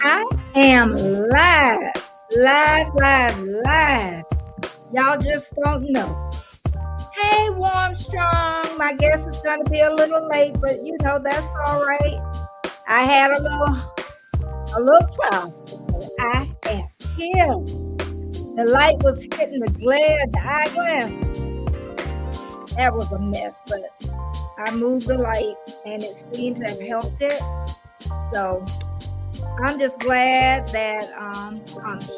I am live, live, live, live. Y'all just don't know. Hey, Warm Strong. My guess is gonna be a little late, but that's all right. I had a little problem. But I am here. The light was hitting the glare, the eyeglass. That was a mess, but I moved the light, and it seemed to have helped it. So I'm just glad that I'm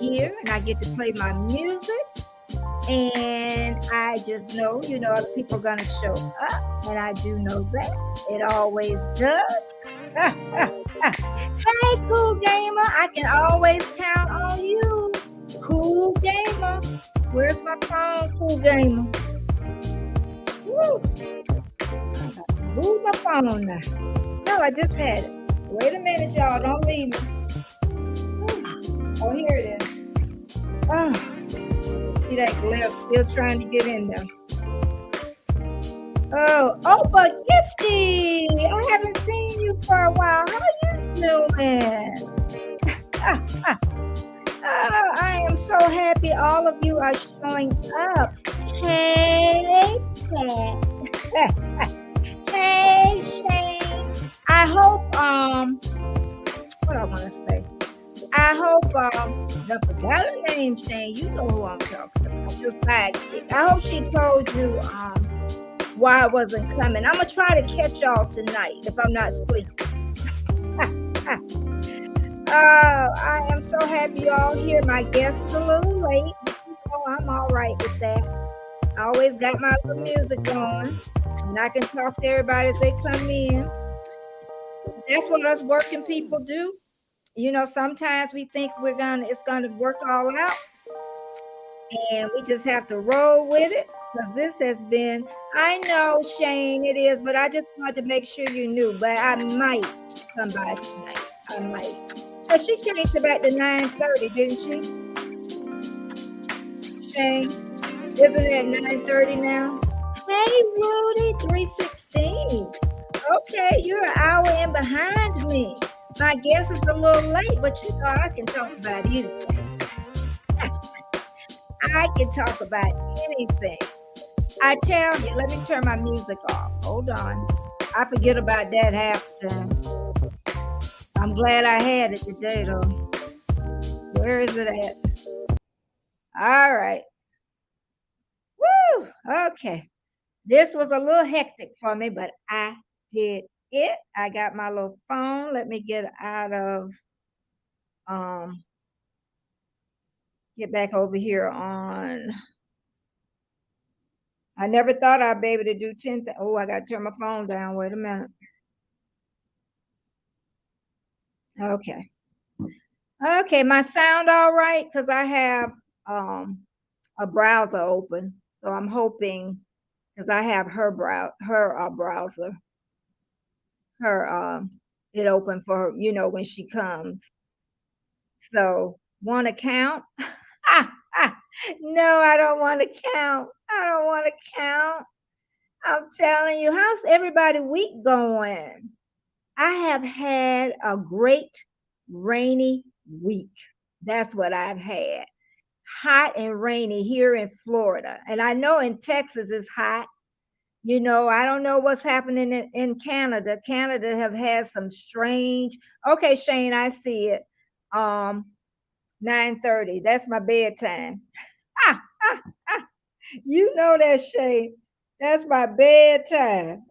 here and I get to play my music. And I just know, other people are going to show up. And I do know that. It always does. Hey, Cool Gamer. I can always count on you. Cool Gamer. Where's my phone, Cool Gamer? Woo. Move my phone now. No, I just had it. Wait a minute, y'all. Don't leave me. Oh, here it is. Oh, see that glare still trying to get in there. Oh, but Gifty, I haven't seen you for a while. How you doing? Oh, I am so happy all of you are showing up. Hey, Kat. Hey, Shane. I hope, what I want to say. I hope, I forgot her name, Shane. You know who I'm talking about. Your sidekick. I hope she told you, why I wasn't coming. I'm going to try to catch y'all tonight if I'm not sleeping. I am so happy you all here. My guest is a little late. I'm all right with that. I always got my little music going, and I can talk to everybody as they come in. That's what us working people do. Sometimes we think it's gonna work all out, and we just have to roll with it. Because this has been, I know, Shane, it is, but I just wanted to make sure you knew. But I might come by tonight. I might. So she changed it back to 9:30, didn't she? Shane, isn't it at 9:30 now? Hey, Rudy, 3:16. Okay, you're an hour in behind me. My guess is a little late, but I can talk about anything. I can talk about anything. I tell you, let me turn my music off. Hold on. I forget about that half the time. I'm glad I had it today, though. Where is it at? All right. Woo! Okay. This was a little hectic for me, but I did it. I got my little phone. Let me get out of, get back over here on. I never thought I'd be able to do 10. Oh, I got to turn my phone down. Wait a minute. Okay. Okay, my sound all right? Because I have a browser open. So I'm hoping, because I have her browser, it open for her, when she comes. So, want to count? No, I don't want to count. I don't want to count. I'm telling you, how's everybody week going? I have had a great rainy week. That's what I've had. Hot and rainy here in Florida. And I know in Texas it's hot. I don't know what's happening in Canada. Canada have had some strange. Okay, Shane, I see it. 9:30. That's my bedtime. You know that, Shane. That's my bedtime.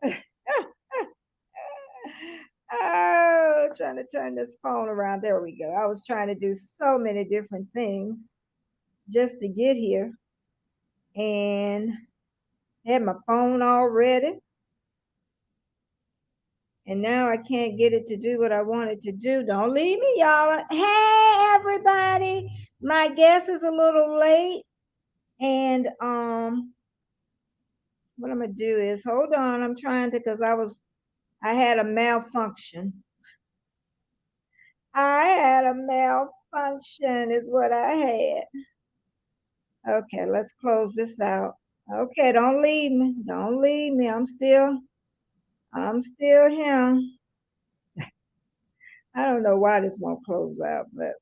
Oh, trying to turn this phone around. There we go. I was trying to do so many different things just to get here, and had my phone all ready. And now I can't get it to do what I wanted to do. Don't leave me, y'all. Hey, everybody. My guess is a little late. And what I'm gonna do is hold on. I'm trying to, because I had a malfunction. I had a malfunction is what I had. Okay, let's close this out. Okay, don't leave me. Don't leave me. I'm still here. I don't know why this won't close out, but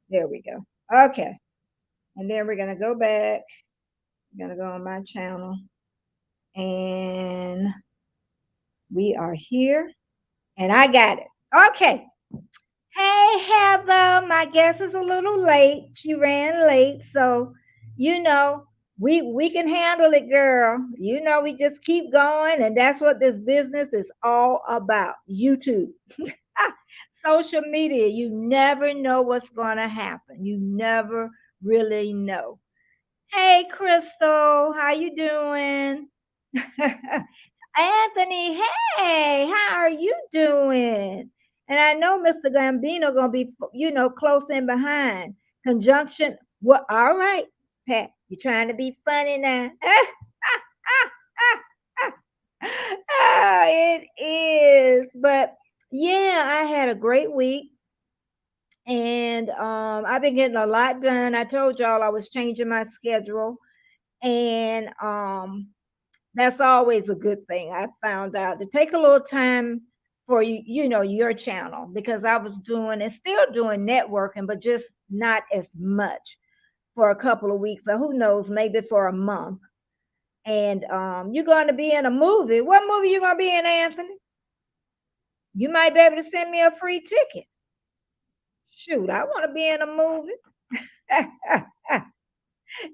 there we go. Okay. And then we're going to go back. I'm going to go on my channel. And we are here. And I got it. Okay. Hey, Heather. My guest is a little late. She ran late. So, you know, we can handle it, girl. We just keep going. And that's what this business is all about. YouTube. Social media, you never know what's going to happen. You never really know. Hey, Crystal, how you doing? Anthony, hey, how are you doing? And I know Mr. Gambino gonna be, close in behind. Conjunction. What? All right, Pat, you trying to be funny now? It is, but yeah, I had a great week. And I've been getting a lot done. I told y'all I was changing my schedule, and that's always a good thing. I found out to take a little time for your channel, because I was doing and still doing networking, but just not as much for a couple of weeks, or who knows, maybe for a month. And you're going to be in a movie. What movie you going to be in, Anthony? You might be able to send me a free ticket. Shoot, I want to be in a movie.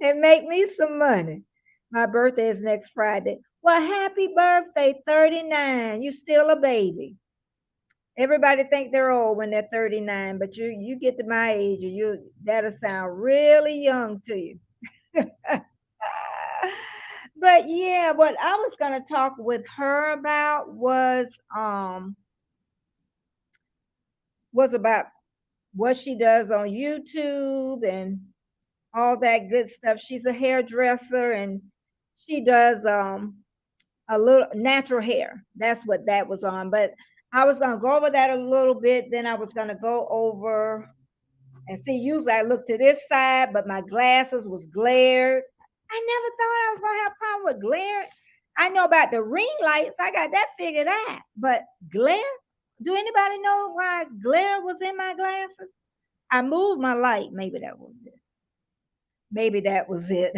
And make me some money. My birthday is next Friday. Well, happy birthday, 39. You still a baby. Everybody think they're old when they're 39, but you get to my age and that'll sound really young to you. But yeah, what I was gonna talk with her about was about what she does on YouTube and all that good stuff. She's a hairdresser, and she does a little natural hair. That's what that was on. But I was gonna go over that a little bit. Then I was gonna go over and see. Usually I look to this side, but my glasses was glared. I never thought I was gonna have a problem with glare. I know about the ring lights. I got that figured out. But glare? Do anybody know why glare was in my glasses? I moved my light. Maybe that was it. Maybe that was it.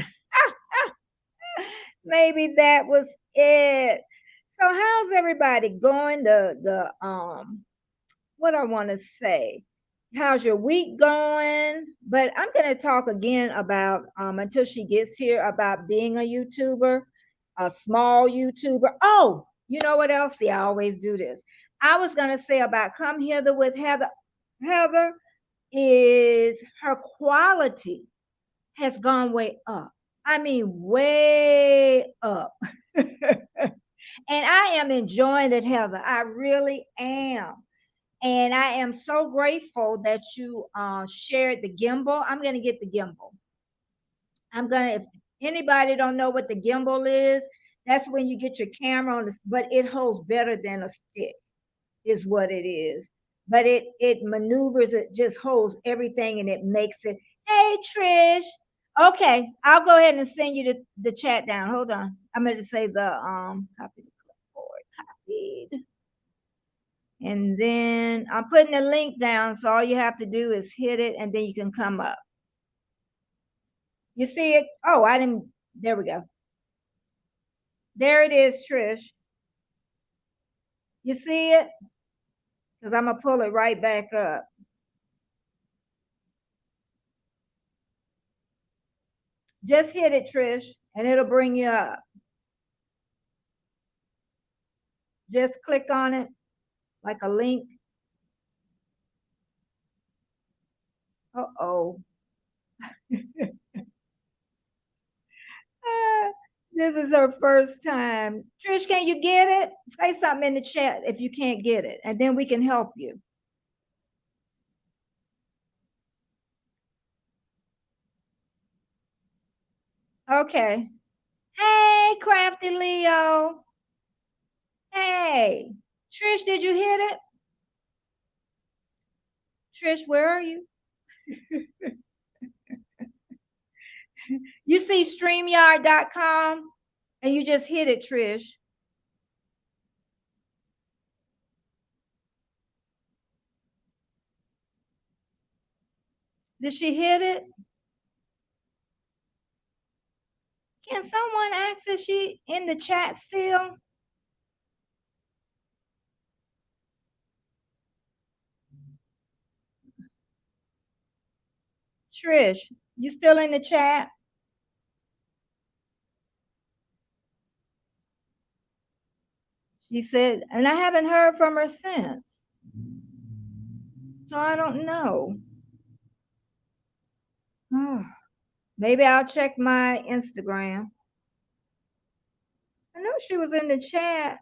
Maybe that was it. So how's everybody going? What I want to say. How's your week going? But I'm going to talk again about until she gets here, about being a YouTuber, a small YouTuber. Oh, you know what else? See, I always do this. I was going to say about Come Hither with Heather. Heather is her quality has gone way up. I mean, way up. And I am enjoying it, Heather. I really am. And I am so grateful that you shared the gimbal. I'm going to get the gimbal. If anybody don't know what the gimbal is, that's when you get your camera on this, but it holds better than a stick, is what it is. But it maneuvers, it just holds everything, and it makes it. Hey, Trish. Okay, I'll go ahead and send you the chat down. Hold on. I'm going to say the copy the clipboard. Copied. And then I'm putting the link down, so all you have to do is hit it, and then you can come up. You see it? Oh, I didn't. There we go. There it is, Trish. You see it? Because I'm going to pull it right back up. Just hit it, Trish, and it'll bring you up. Just click on it like a link. Uh-oh. This is her first time. Trish, can you get it? Say something in the chat if you can't get it, and then we can help you. Okay. Hey, Crafty Leo. Hey. Trish, did you hit it? Trish, where are you? You see StreamYard.com and you just hit it, Trish. Did she hit it? Can someone ask if she in the chat still? Trish, you still in the chat? She said, and I haven't heard from her since. So I don't know. Maybe I'll check my Instagram. I know she was in the chat.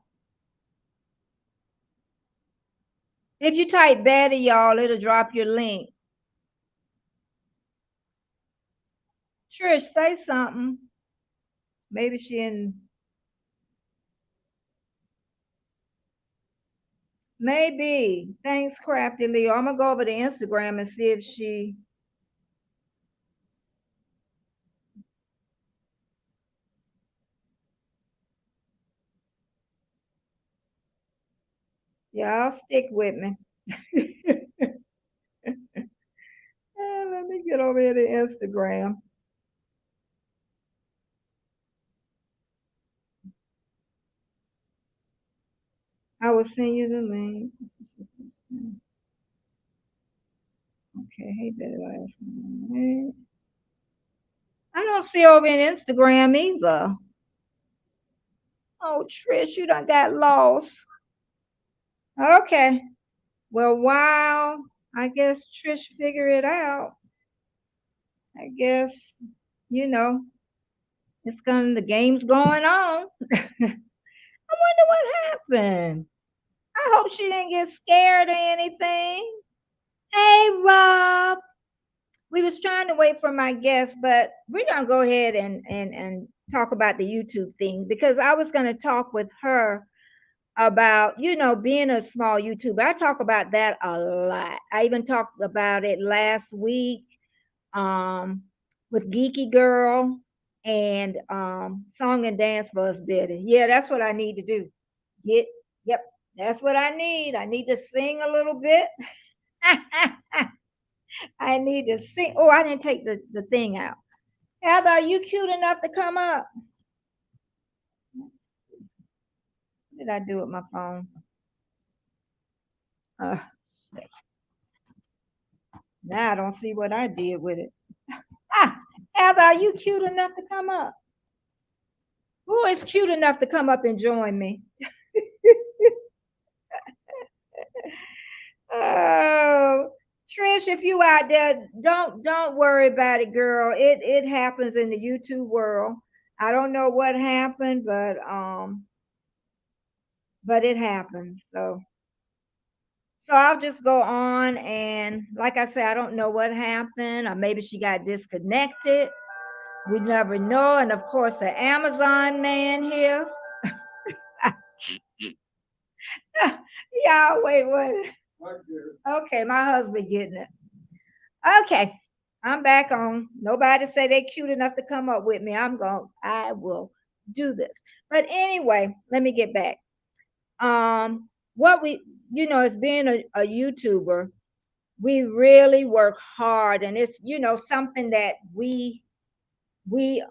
If you type Betty, y'all, it'll drop your link. Trish, say something. Maybe she in. Maybe. Thanks, Crafty Leo. I'm gonna go over to Instagram and see if she. Y'all stick with me. Let me get over here to Instagram. I will send you the link. Okay, hey, better last name. I don't see over in Instagram either. Oh, Trish, you done got lost. Okay. Well, wow. I guess Trish figured it out. I guess, you know, the game's going on. I wonder what happened. I hope she didn't get scared or anything. Hey, Rob. We was trying to wait for my guest, but we're gonna go ahead and talk about the YouTube thing because I was gonna talk with her about being a small YouTuber. I talk about that a lot. I even talked about it last week with Geeky Girl and Song and Dance Buzz did it. Yeah, that's what I need to do. Yep, that's what I need. I need to sing a little bit. I need to sing. Oh, I didn't take the thing out. Heather, are you cute enough to come up? What did I do with my phone? Uh, now I don't see what I did with it. Heather, are you cute enough to come up? Who is cute enough to come up and join me? Oh, Trish, if you out there, don't worry about it, girl. It happens in the YouTube world. I don't know what happened, but it happens. So I'll just go on and like I said, I don't know what happened, or maybe she got disconnected. We never know. And of course, the Amazon man here. Y'all, wait, what? Okay, my husband getting it. Okay, I'm back on. Nobody say they cute enough to come up with me. I will do this. But anyway, let me get back. What we, as being a YouTuber, we really work hard, and it's something that we we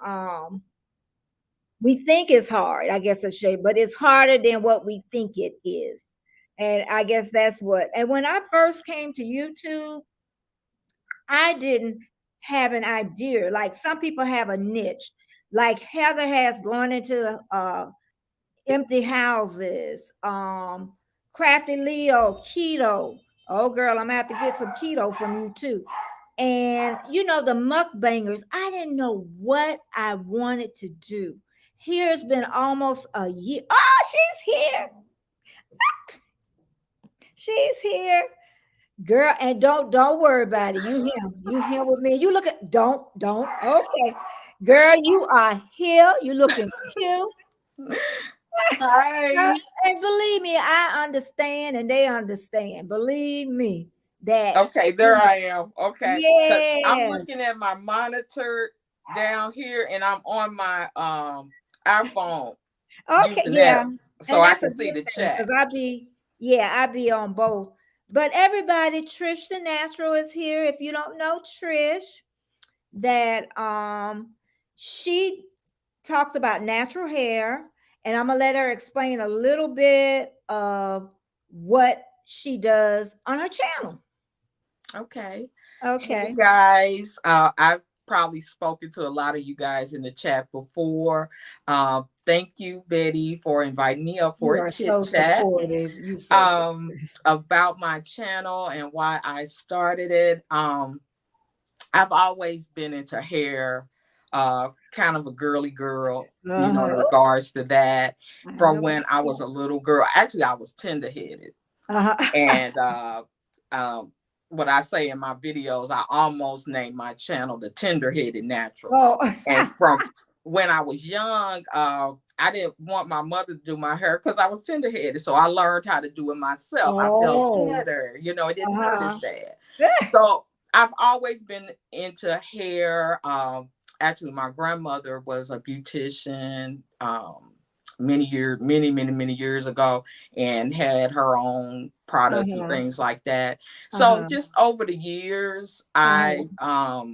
think is hard. I guess it's shade, but it's harder than what we think it is. And I guess that's what. And when I first came to YouTube, I didn't have an idea. Like some people have a niche. Like Heather has gone into empty houses, Crafty Leo, keto. Oh girl, I'm gonna have to get some keto from you too. And the mukbangers, I didn't know what I wanted to do. Here's been almost a year. Oh, she's here. She's here. Girl, and don't worry about it. You here with me. You look at don't. Okay. Girl, you are here. You looking cute. Hi. And believe me, I understand and they understand. Believe me that. Okay, there I am. Okay. Because I'm Yeah. looking at my monitor down here and I'm on my iPhone Okay, using yeah. that so And I that's a can see good the thing chat. because I be on both. But everybody, Trish the Natural is here. If you don't know Trish, that she talks about natural hair, and I'm gonna let her explain a little bit of what she does on her channel. Okay. Hey Okay. guys, I've probably spoken to a lot of you guys in the chat before. Thank you, Betty, for inviting me up for You a are chit so chat supportive. You so um, supportive. about my channel and why I started it. I've always been into hair, kind of a girly girl, in Uh-huh. regards to that. I From know when I was that. a little girl, actually, I was tender headed. Uh-huh. And um, what I say in my videos, I almost named my channel the Tender Headed Natural. Oh. And from when I was young, I didn't want my mother to do my hair because I was tender headed. So I learned how to do it myself. I felt Oh. better, it didn't hurt as Uh-huh. bad. So I've always been into hair. Actually, my grandmother was a beautician. Many years ago, and had her own products and Uh-huh. things like that. So Uh-huh. just over the years, I Uh-huh.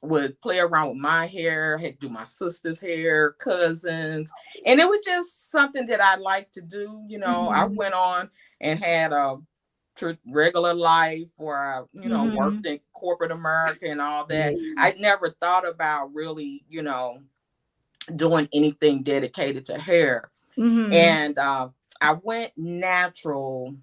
would play around with my hair, had to do my sister's hair, cousins, and it was just something that I like to do. I Mm-hmm. went on and had a regular life where I, Mm-hmm. worked in corporate America and all that. Yeah. I never thought about really, doing anything dedicated to hair. Mm-hmm. And I went natural.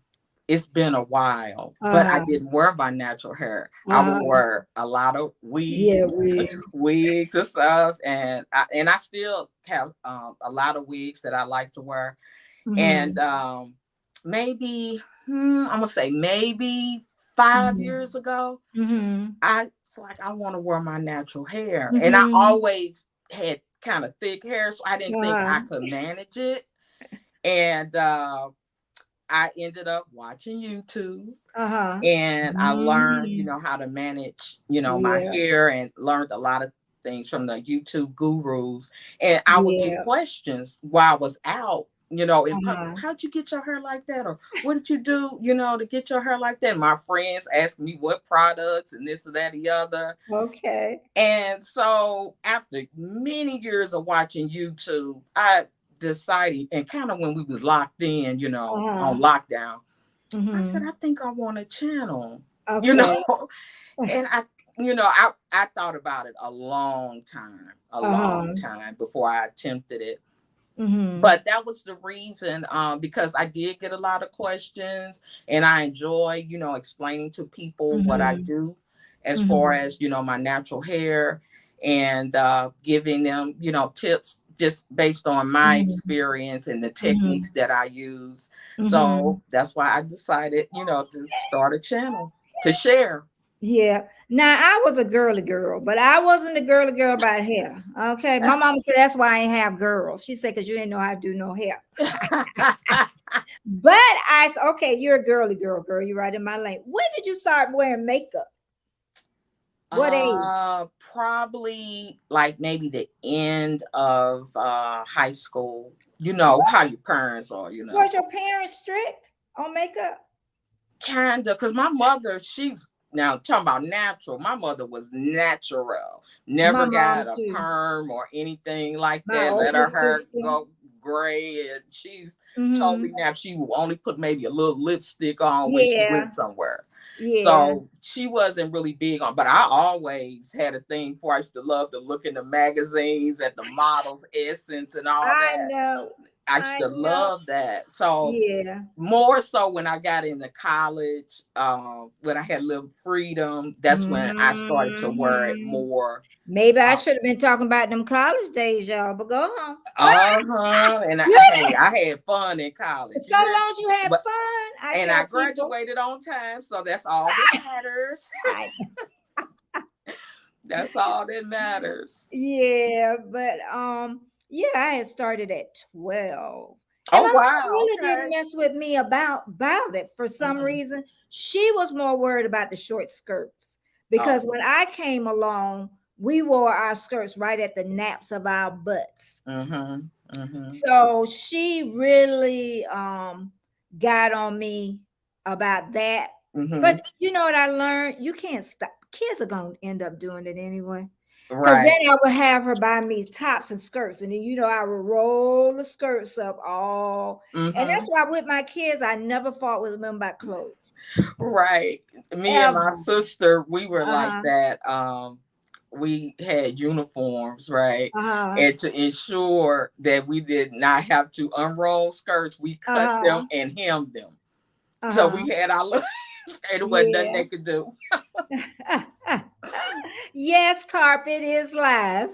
It's been a while, but I Uh-huh. didn't wear my natural hair. I would Uh-huh. wear a lot of Yeah, wigs, wigs. wigs and stuff, and I still have a lot of wigs that I like to wear. And Mm-hmm. maybe I'm gonna say maybe 5 years Mm-hmm. ago, Mm-hmm. I was like, I want to wear my natural hair, and I Mm-hmm. always had kind of thick hair, so I didn't think I Uh-huh. could manage it. And I ended up watching YouTube, Uh-huh. and I learned, Mm-hmm. how to manage, my Yeah. hair, and learned a lot of things from the YouTube gurus. And I would get Yeah. questions while I was out, in public. Uh-huh. How'd you get your hair like that? Or what did you do, to get your hair like that? And my friends asked me what products and this and that, the other. Okay. And so after many years of watching YouTube, I decided, and kind of when we was locked in, on Uh-huh. lockdown, I said, Mm-hmm. I think I want a channel, you know, Okay. and I thought about it a long Uh-huh. time before I attempted it. Mm-hmm. But that was the reason, because I did get a lot of questions, and I enjoy, explaining to people what I Mm-hmm. do as far Mm-hmm. as, my natural hair, and giving them, tips just based on my Mm-hmm. experience and the Mm-hmm. techniques that I use. Mm-hmm. So that's why I decided, to start a channel to share. Yeah. Now I was a girly girl, but I wasn't a girly girl about hair. Okay. My mama said that's why I ain't have girls. She said, because you didn't know how to do no hair. But I said, okay, you're a girly girl. You're right in my lane. When did you start wearing makeup? What age? Probably like maybe the end of high school. You know how your parents are, Was your parents strict on makeup? kinda. Cause my mother, she's now talking about natural. My mother was natural, My never mom got a too. perm or anything like My that. Let her oldest hair sister. go gray, and she's totally Mm-hmm. natural. She will only put maybe a little lipstick on when she Yeah. went somewhere. Yeah. So she wasn't really big on, but I always had a thing for. I used to love to look in the magazines at the models, Essence, and all I that. know. I used I to know. love that. So Yeah. more so when I got into college, when I had a little freedom, that's when I started to wear it Hmm. more. Maybe I Uh should have been talking about them college days, y'all, but go on. huh. And hey, Really? I had fun in college. So You hear? long as you had But fun, I and I tell people. graduated on time, so that's all that matters. I, That's all that matters. yeah, but yeah, I had started at 12. And Oh my mom wow, really didn't okay. mess with me about it for some Hmm. reason. She was more worried about the short skirts because Oh. when I came along, we wore our skirts right at the naps of our butts. Mm-hmm. Mm-hmm. So she really got on me about that. Mm-hmm. But you know what I learned? You can't stop. Kids are gonna end up doing it anyway. Cause then Right. I would have her buy me tops and skirts, and then I would roll the skirts up all. And that's Mm-hmm. why with my kids, I never fought with them about clothes Right. Me and my ever. sister, we were like Uh-huh. that. We had uniforms, right? Uh-huh. And to ensure that we did not have to unroll skirts, we cut them Uh-huh. and hemmed them. So we Uh-huh. had our little, and it wasn't nothing Yeah. they could do. Yes, carpet is live.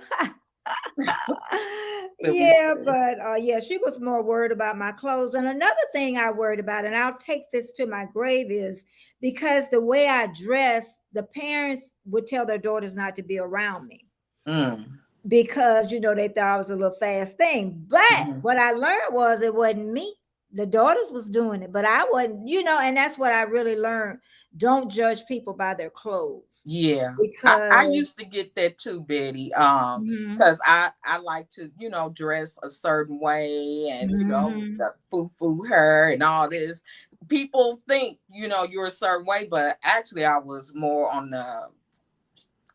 Let me Yeah, see. but yeah, she was more worried about my clothes. And another thing I worried about, and I'll take this to my grave, is because the way I dress, the parents would tell their daughters not to be around me Mm. because they thought I was a little fast thing. But Mhm. what I learned was it wasn't me. The daughters was doing it, but I wasn't, and that's what I really learned. Don't judge people by their clothes Yeah, I because used to get that too, Betty. mhm, Because I like to, dress a certain way, and mhm, the foo hair and all this. People think you're a certain way, but actually I was more on the,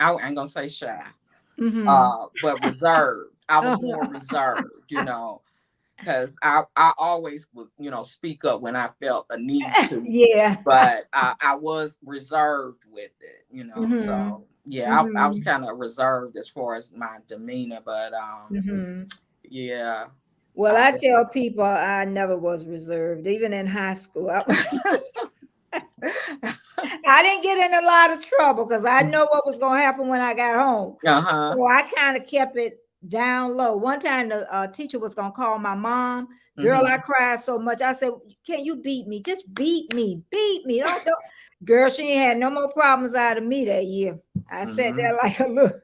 I ain't gonna say shy, mhm. but reserved. I was more reserved, because I always would speak up when I felt a need to, Yeah. but I was reserved with it, Mhm. so yeah, I was Mhm. kind of reserved as far as my demeanor, but Mhm. yeah. Well, I I tell people I never was reserved, even in high school. I didn't get in a lot of trouble because I know what was going to happen when I got home. Uh-huh. So I kind of kept it down low. One time the teacher was going to call my mom. Girl, I Hmm. cried so much. I said, "Can you beat me? Just beat me. Beat me. Don't." Girl, she ain't had no more problems out of me that year. I sat Hmm. there like a little.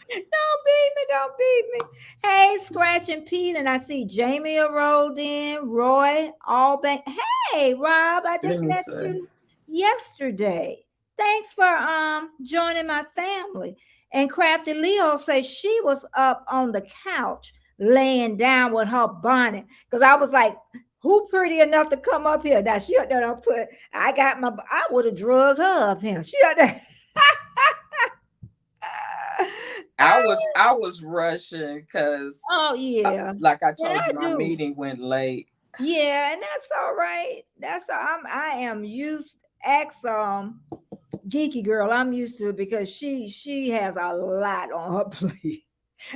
Don't beat me, don't beat me. Hey, Scratch and Pete, and I see Jamie rolled in, Roy, all back. Hey, Rob, I Let just me met see. you yesterday. Thanks for joining my family. And Crafty Leo says she was up on the couch laying down with her bonnet. Because I was like, who pretty enough to come up here? Now she up there don't put I would have drugged her up here. She up there. I was rushing because, Oh yeah, like I and told you, I my do. meeting went late. Yeah, and that's all right. I am used ex geeky girl. I'm used to it because she has a lot on her plate.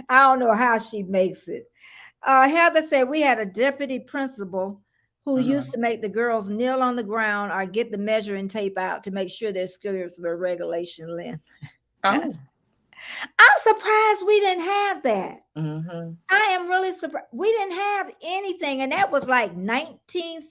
I don't know how she makes it. Heather said we had a deputy principal who used Hmm. to make the girls kneel on the ground or get the measuring tape out to make sure their skirts were regulation length. Oh. I'm surprised we didn't have that. Hmm. I am really surprised. We didn't have anything, and that was like 19.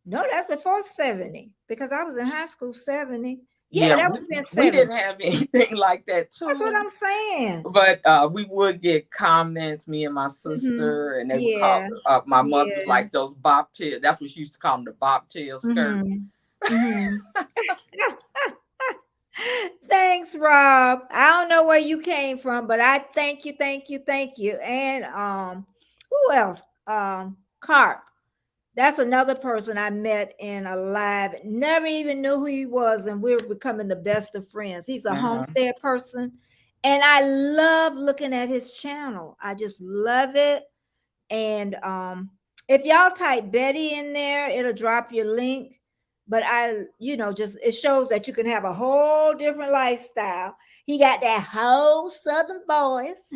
No, that's before 70 because I was in high school 70. Yeah, Yeah, that we, was in we 70. didn't have anything like that That's what too. I'm saying. But we would get comments, me and my Hmm. sister, and they would call Yeah, my mother was yeah. like those bobtail. That's what she used to call them, the bobtail skirts. Hmm. Hmm. Thanks, Rob. I don't know where you came from, but I thank you, thank you, thank you. And who else? Carp. That's another person I met in a live, never even knew who he was, and we're becoming the best of friends. He's a Uh-huh. homestead person, and I love looking at his channel. I just love it. And if y'all type Betty in there, it'll drop your link. But just it shows that you can have a whole different lifestyle. He got that whole southern voice.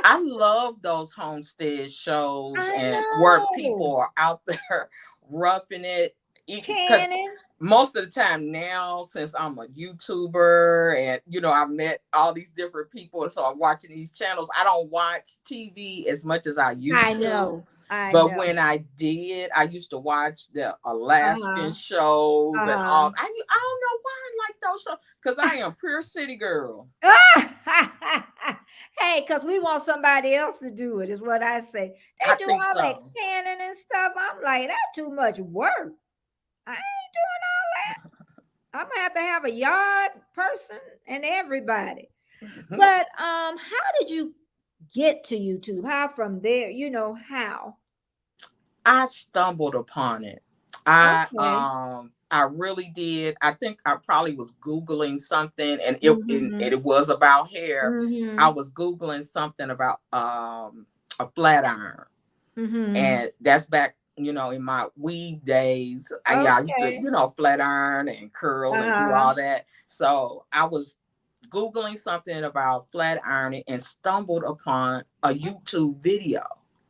I love those homestead shows I and where know. people are out there roughing it. Because Cannon. most of the time now, since I'm a YouTuber and I've met all these different people, and so I'm watching these channels. I don't watch TV as much as I I used to. know. I But know. when I did, I used to watch the Alaskan Uh-huh. shows and Uh-huh. all. I don't know why I like those shows because I am pure city girl. Hey, because we want somebody else to do it, is what I say. I They do think all that so. canning and stuff. I'm like, that's too much work. I ain't doing all that. I'm gonna have a yard person and everybody. But how did you get to YouTube? How from there, how? I stumbled upon it. I Okay. I really did. I think I probably was Googling something, and Mm-hmm. it was about hair. I Mm-hmm. was Googling something about a flat iron, Mm-hmm. and that's back, in my weave days. I used to, Okay. flat iron and curl and do Uh-huh. all that. So I was Googling something about flat ironing and stumbled upon a YouTube video.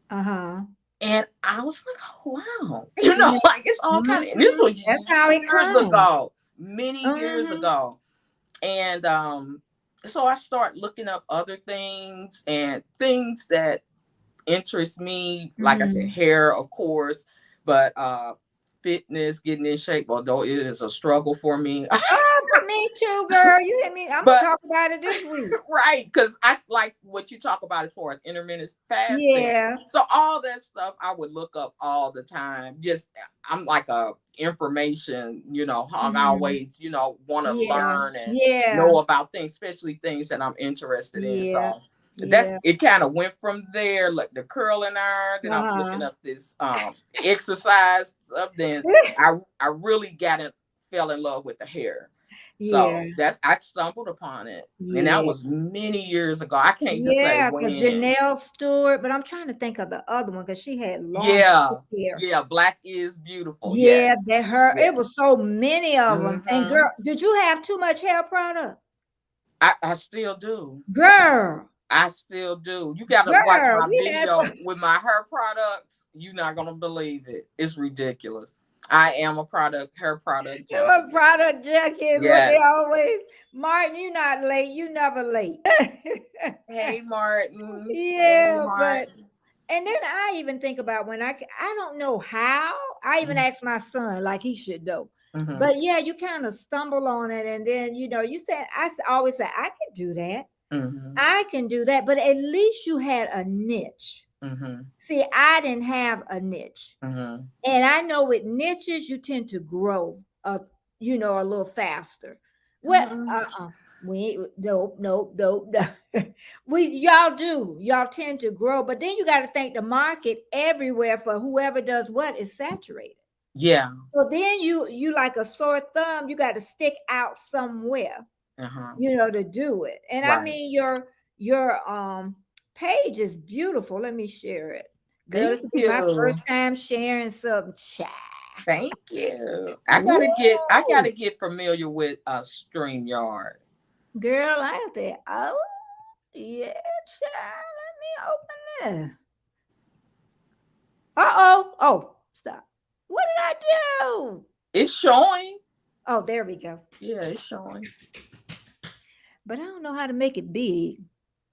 Uh-huh. And I was like, oh, wow. Yeah. Like it's all kind of, and this Mm-hmm. was That's how it years comes. ago, many years Mm-hmm. ago. And so I start looking up other things and things that interest me. Like I said, Mm-hmm. hair, of course, but fitness, getting in shape, although it is a struggle for me. Oh, for me too, girl. You hit me. I'm gonna But talk about it this week. right, because I like what you talk about as far as intermittent fasting. Yeah. So all that stuff I would look up all the time. Just I'm like a information, hog. I Mm-hmm. always, want to Yeah. learn and Yeah. know about things, especially things that I'm interested in. Yeah. So that's Yeah. it. Kind of went from there, like the curling iron. Then I was looking Uh-huh. up this exercise stuff. Then I really fell in love with the hair. Yeah. So that's I stumbled upon it, and that Yeah. was many years ago. I can't even say Yeah, because when. Janelle Stewart, but I'm trying to think of the other one because she had long Yeah, hair. yeah. Black is beautiful. Yeah, Yes, that her. It yeah. was so many of them. And Hmm. girl, did you have too much hair product? I still do. Girl, I still do. You got to watch girl, my we had video with my hair products. You're not gonna believe it. It's ridiculous. I am a hair product some junkie. product junkies. What they Yes. always, Martin, you not late. You never late. Hey Martin. Hey Yeah, but Martin. and then I even think about when I don't know how. I even asked my son like he should know. Mm-hmm. But yeah, you kind of stumble on it, and then you said always say I can do that. Mm-hmm. I can do that, but at least you had a niche. Mm-hmm. See, I didn't have a niche. Mm-hmm. And I know with niches, you tend to grow a little faster. What Mm-hmm. we nope, nope, nope, no. Y'all do. Y'all tend to grow, but then you got to think the market everywhere for whoever does what is saturated. Yeah. So then you like a sore thumb, you got to stick out somewhere, Uh-huh. to do it. And I Right. mean your page is beautiful. Let me share it. Girl, Thank this will be my you. first time sharing something. Child. Thank you. I Woo! gotta get familiar with StreamYard. Girl, I have to. Oh, yeah, child. Let me open this. Uh-oh. Oh, stop. What did I do? It's showing. Oh, there we go. Yeah, it's showing. But I don't know how to make it big.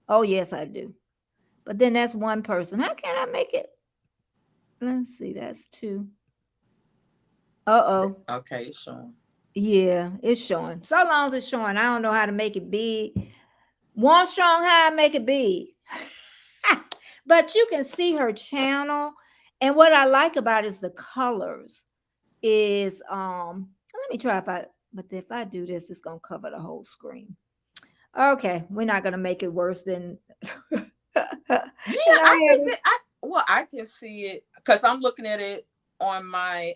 Oh, yes, I do. But then that's one person. How can I make it? Let's see. That's two. Uh-oh. Okay, it's showing. Yeah, it's showing. So long as it's showing, I don't know how to make it big. One strong high, make it big. But you can see her channel. And what I like about it is the colors. Is let me try but if I do this, it's gonna cover the whole screen. Okay, we're not gonna make it worse than and Yeah, I I think that I can see it because I'm looking at it on my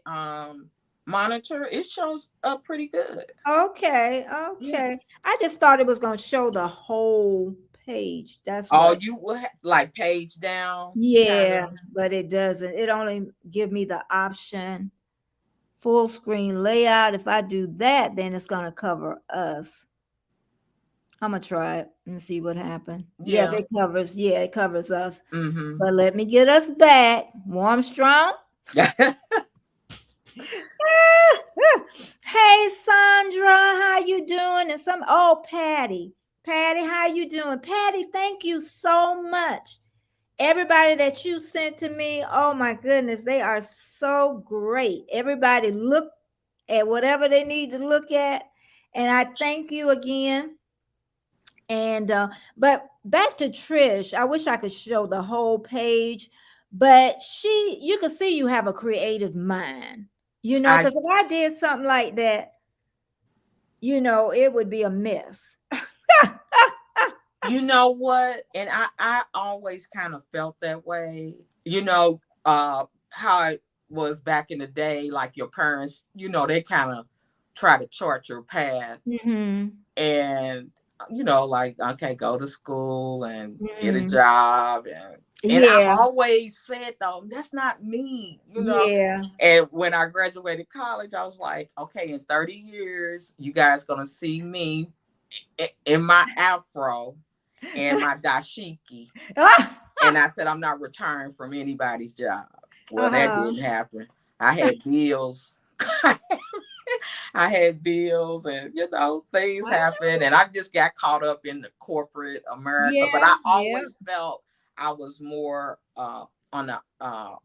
monitor. It shows up pretty good. okay, Yeah. okay. I just thought it was gonna show the whole page. That's Oh, what. you will like page down, kind Yeah, of. but it doesn't. It only give me the option full screen layout. If I do that, then it's gonna cover us. I'm gonna try it and see what happened. Yeah, Yeah. it covers us. Mm-hmm. But let me get us back. Warm strong. Hey Sandra, how you doing? And Patty. Patty, how you doing? Patty, thank you so much. Everybody that you sent to me, oh my goodness, they are so great. Everybody look at whatever they need to look at. And I thank you again. And but back to Trish, I wish I could show the whole page, but you can see you have a creative mind, I because if I did something like that, it would be a mess. You know what? And I always kind of felt that way. How was back in the day, like your parents, they kind of try to chart your path. Mm-hmm. And like, okay, go to school and get a Mm-hmm. job. And I Yeah. always said, though, that's not me. Yeah. And when I graduated college, I was like, okay, in 30 years, you guys gonna see me in my afro and my dashiki. And I said, I'm not retiring from anybody's job. Well, that Uh-huh. didn't happen. I had bills. I had bills, and things I happen, know. and I just got caught up in the corporate America. But Yeah. I Yeah. always felt I was more on the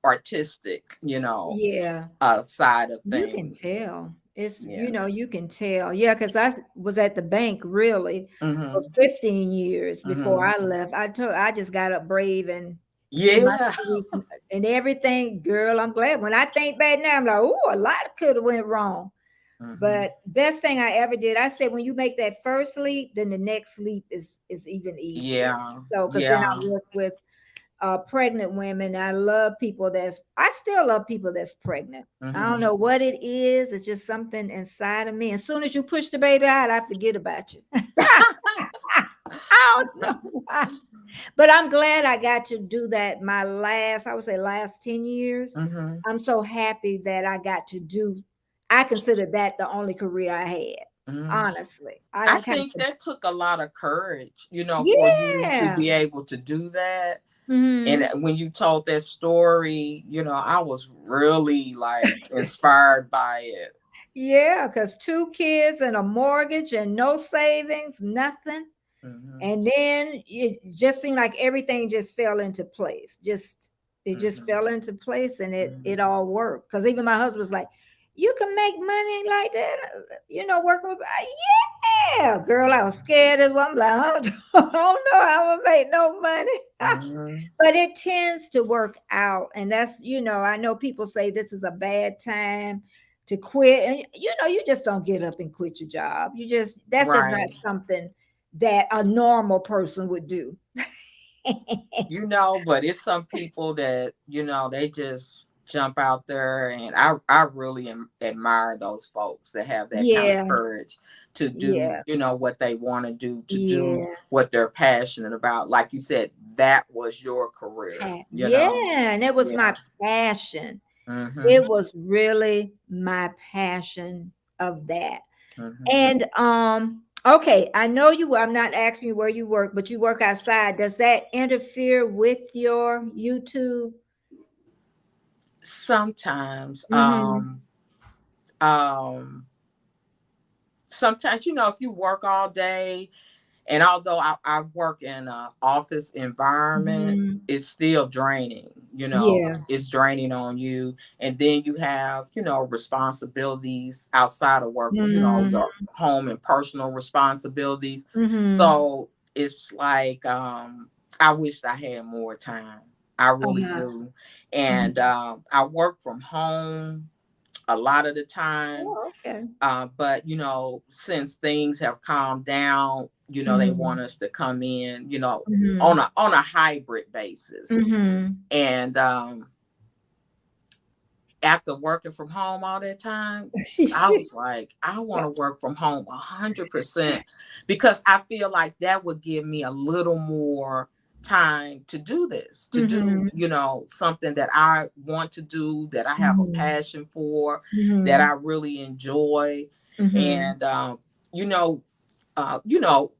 artistic, Yeah. side of You can things. tell. It's, Yeah. you can tell. Yeah, because I was at the bank really for Mhm. 15 years before Mhm. I left. I just got up brave and in my Yeah. streets and everything, girl. I'm glad. When I think back now, I'm like, oh, a lot could have went wrong. Mhm. But best thing I ever did, I said, when you make that first leap, then the next leap is even easier. Yeah. So, because then I Yeah. work with pregnant women. I love people I still love people that's pregnant. I don't Mhm. know what it is. It's just something inside of me. As soon as you push the baby out, I forget about you. I don't know why. But I'm glad I got to do that I would say last 10 years. Mhm. I'm so happy that I got to I consider that the only career I had. Mhm. Honestly. I I don't kind think of, that took a lot of courage, for you to yeah. be able to do that. And Hmm. when you told that story, I was really like inspired by it. Yeah, because 2 kids and a mortgage and no savings, nothing. Hmm. And then it just seemed like everything just fell into place. It just Hmm. fell into place and it Hmm. all worked. Because even my husband was like, you can make money like that, working with, yeah, girl, I was scared as well. I'm like, I don't know how I'm gonna make no money. Hmm. But it tends to work out. And that's, I know people say this is a bad time to quit. And, you just don't get up and quit your job. That's just not Right. something that a normal person would do. But it's some people that, they just jump out there. And I really admire those folks that have that kind of Yeah, courage to do, yeah, what they want to do, to do yeah. what they're passionate about. Like you said, that was your career. Yeah, and it was Yeah. my passion. Hmm. It was really my passion of that. Hmm. And okay, I know I'm not asking you where you work, but you work outside. Does that interfere with your YouTube? Sometimes, Mm-hmm. um, sometimes, if you work all day, and although I work in an office environment, Mm-hmm. it's still draining. Yeah. It's draining on you. And then you have, responsibilities outside of work, Mm-hmm. your home and personal responsibilities. Mm-hmm. So it's like, I wish I had more time. I really Uh-huh. do. And Mhm. I work from home a lot of the time. Oh, okay. But since things have calmed down, they Mhm. want us to come in, on Mhm. a hybrid basis. Mhm. And after working from home all that time, I was like, I want to work from home 100%, because I feel like that would give me a little more time to do this, to do, Mhm. something that I want to do, that I have a Mhm. passion for, that Mhm. I really enjoy. Mhm. And, you know, uh, you know,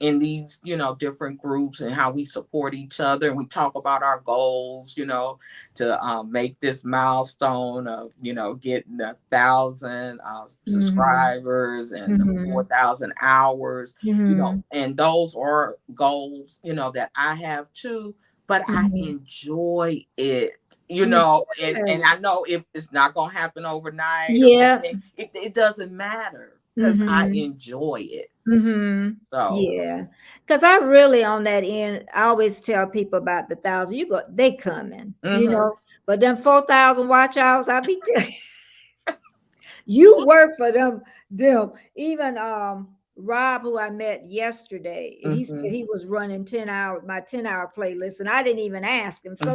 in these, different groups, and how we support each other, and we talk about our goals, to make this milestone of, getting 1,000 Mhm. subscribers and the Mhm. 4,000 hours, Mhm. and those are goals, that I have too. But I Mhm. enjoy it, and Yeah. I know it's not gonna happen overnight or Yeah. anything. It doesn't matter, because I Mhm. enjoy it. Mhm. So, Yeah. Because I really on that end, I always tell people about the 1,000. They coming, hmm. But them 4,000 watch hours, I be telling you work for them. Even Rob, who I met yesterday, he said he was running 10 hours, my 10-hour playlist, and I didn't even ask him. So,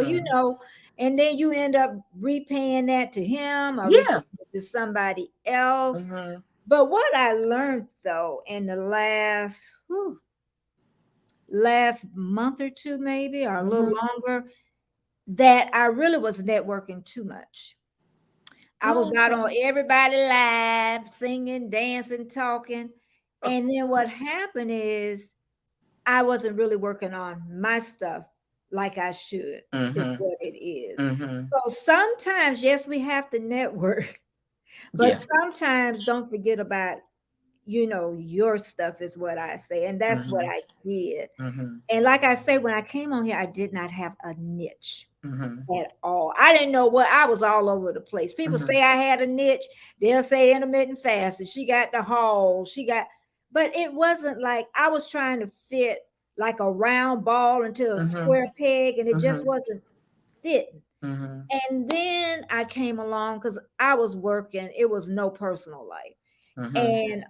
and then you end up repaying that to him or repaying it to somebody else. But what I learned though in the last month or two, maybe, or a little longer, that I really was networking too much. I was out on everybody live, singing, dancing, talking. And then what happened is I wasn't really working on my stuff like I should, is what it is. So sometimes, yes, we have to network, but sometimes don't forget about, your stuff is what I say. And that's what I did. And like I say, when I came on here, I did not have a niche at all. I didn't know what, I was all over the place. People say I had a niche. They'll say intermittent fasting. She got the haul. But it wasn't like I was trying to fit like a round ball into a square peg, and it just wasn't fitting. And then I came along because I was working. It was no personal life. And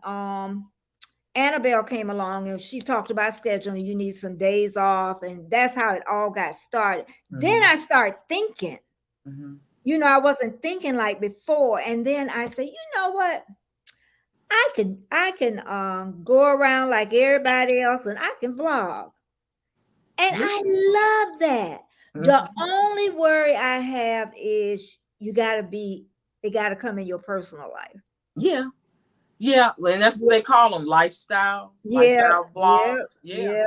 Annabelle came along and she talked about scheduling. You need some days off. And that's how it all got started. Then I started thinking, I wasn't thinking like before. And then I said, you know what? I can go around like everybody else and I can vlog. And I love that. The only worry I have is it gotta come in your personal life. Yeah, and that's what they call them, lifestyle vlogs. Yeah.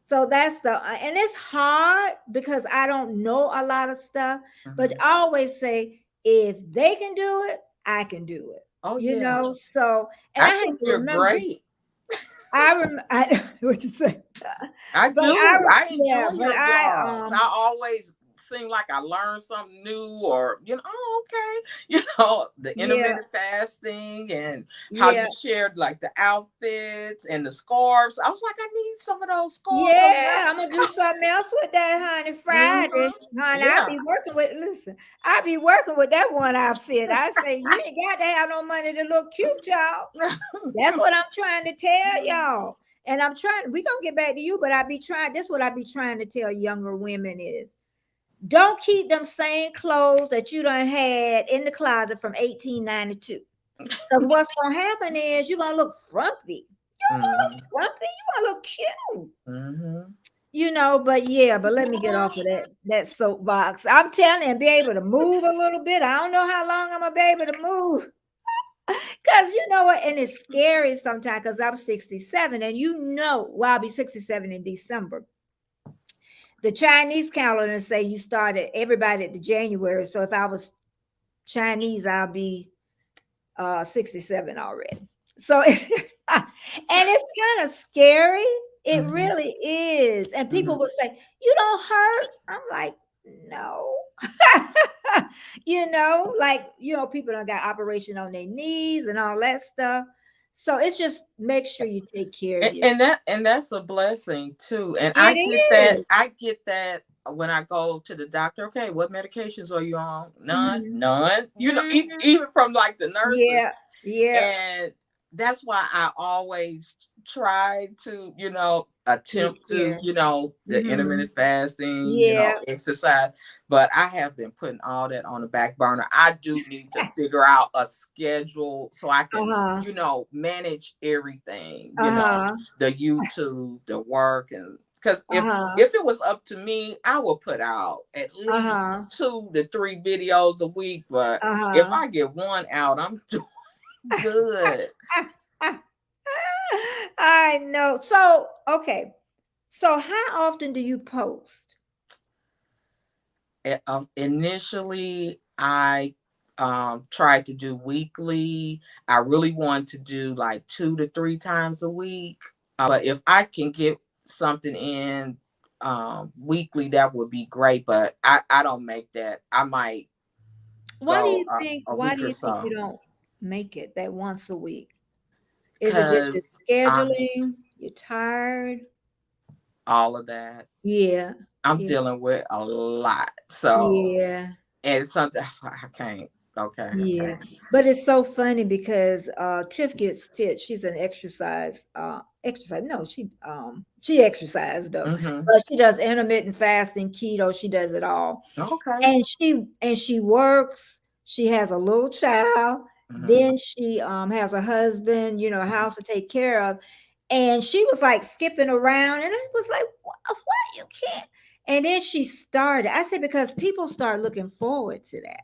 So that's and it's hard because I don't know a lot of stuff, but I always say, if they can do it, I can do it. Oh, yeah. So, and I think you're great. What you say? I do. I enjoy your vlogs. I always seem like I learned something new, or okay, the intermittent fasting and how you shared like the outfits and the scarves. I was like, I need some of those scarves. Yeah, I'm gonna do something else with that, honey. Friday, honey, I'll be working with that one outfit. I say, you ain't got to have no money to look cute, y'all. That's what I'm trying to tell y'all. And we're gonna get back to you, but this is what I be trying to tell younger women is, don't keep them same clothes that you done had in the closet from 1892. Because what's gonna happen is you're gonna look frumpy. You're gonna look frumpy, you gonna look cute. But let me get off of that soapbox. I'm telling you, be able to move a little bit. I don't know how long I'm gonna be able to move. Because you know what, and it's scary sometimes because I'm 67, and I'll be 67 in December. The Chinese calendar say you started everybody at the January. So if I was Chinese, I'll be 67 already. So, and it's kind of scary. It really is. And people will say, you don't hurt. I'm like, no. People don't got operation on their knees and all that stuff. So it's just make sure you take care of you. And that's a blessing too. And I get that when I go to the doctor. Okay, what medications are you on? None. Even from like the nurses. Yeah. And that's why I always try to, attempt to, the intermittent fasting, exercise. But I have been putting all that on the back burner. I do need to figure out a schedule so I can, manage everything, the YouTube, the work, and because if it was up to me, I would put out at least 2 to 3 videos a week. But if I get one out, I'm doing good. I know. So, okay. So how often do you post? Initially, I tried to do weekly. I really want to do like 2 to 3 times a week. But if I can get something in weekly, that would be great. But I don't make that. I might. Why do you think you don't make it that once a week? Is it just scheduling? You're tired? All of that. Yeah. I'm dealing with a lot. So yeah. And something I can't. Okay. Yeah, Okay. but it's so funny because Tiff gets fit. She's an exercise. No, she exercises though. Mm-hmm. But she does intermittent fasting, keto, she does it all. Okay. And she works. She has a little child. Mm-hmm. Then she has a husband, a house to take care of. And she was like skipping around, and I was like, why you can't? And then she started. I said, because people start looking forward to that.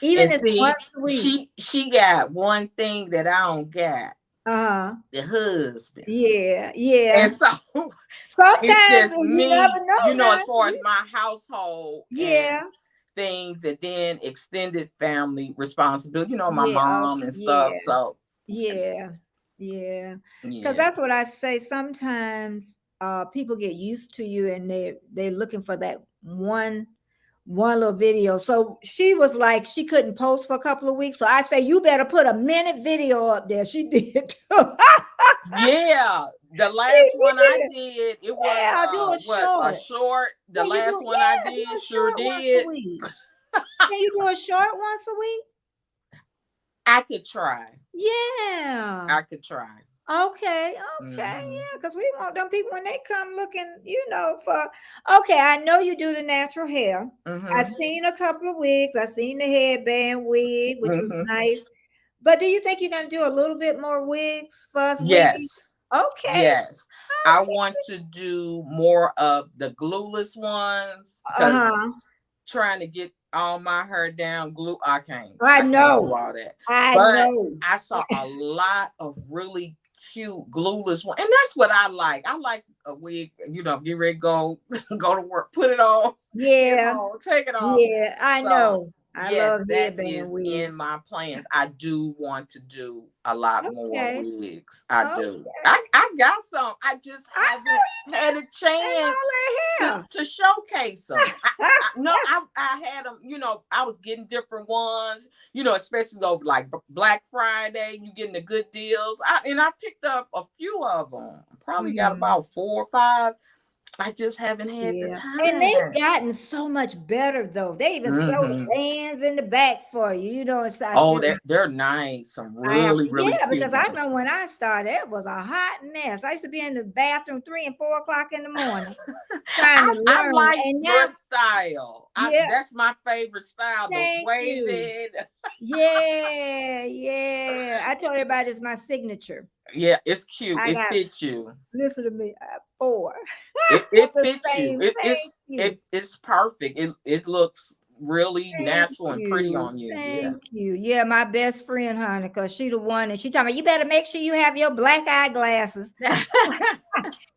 And Even if it's once see, a week. she got one thing that I don't got: Uh-huh. the husband. Yeah, And yeah. so it's Sometimes just you never me, know as now. far as my household and Yeah. things, and then extended family responsibility, my Yeah. mom Okay. and stuff. Yeah. So Yeah. Yeah. Because yeah. that's what I say. Sometimes people get used to you and they're looking for that one little video. So she was like, she couldn't post for a couple of weeks. So I say, you better put a minute video up there. She did too. Yeah. The She last one I did. did, it was Yeah, do a what, a short. short. The Can you last do one I yeah, do did a sure short once a did. week. Can you do a short once a week? I could try. Yeah. I could try. Okay, okay, Hmm. yeah, because we want them people when they come looking, for okay, I know you do the natural hair. I Hmm. seen a couple of wigs. I seen the headband wig, which was Hmm. nice. But do you think you're gonna do a little bit more wigs for us wiggy? Yes. Okay, Yes. I okay. want to do more of the glueless ones because Uh-huh. trying to get all my hair down glue, I can't. I I can't know. do all that. I But know. I saw a lot of really cute glueless one, and that's what I like. I like a wig, get ready to go go to work, put it on, get Yeah, home, take it off. yeah, I So know. I yes, love that headband is in wigs. my plans. I do want to do a lot more Okay. wigs. I do. Okay. I got some. I just I haven't had a know all chance that hair. to showcase them. No, I had them. I was getting different ones. Especially over like Black Friday, you getting the good deals. I picked up a few of them. Probably got Mhm. about 4 or 5. I just haven't had the Yeah, and they've time. gotten so much better though. They even sew Hmm. bands in the back for you. It's I Oh, still they're nice. Some I have really really yeah, cute because I ones. remember when I started, it was a hot mess. I used to be in the bathroom 3 and 4 o'clock in the morning trying to I learn. like And your now, style. yeah, That's my favorite style. The thank you. waving. Yeah, yeah. I told everybody it's my signature. Yeah, it's cute. I It got fits you. listen to me. I have 4 It the fits you. same. It it's Thank you. it's perfect. It looks really Thank natural and pretty you. on you. Yeah. Thank you. Yeah, my best friend, honey, because she the one and she told me, you better make sure you have your black eye glasses.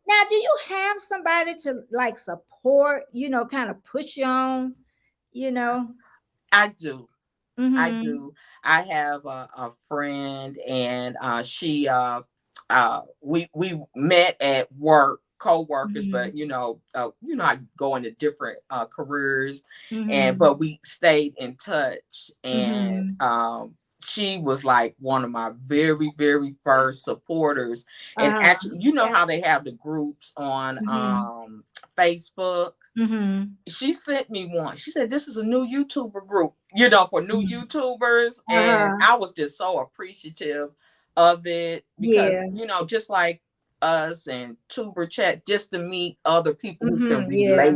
Now, do you have somebody to like support, kind of push you on, you know? I do. I Mm-hmm. do. I have a friend, and she we met at work, co-workers, Mm-hmm. but I go into different careers, and Mm-hmm. but we stayed in touch, and Mm-hmm. she was like one of my very very first supporters. And Uh-huh. actually, you know Yeah. how they have the groups on Mm-hmm. Facebook. Mm-hmm. She sent me one. She said, "This is a new YouTuber group, for new Mm-hmm. YouTubers." And Uh-huh. I was just so appreciative of it because, Yeah. just like us and Tuber Chat, just to meet other people who can Mm-hmm. Yeah.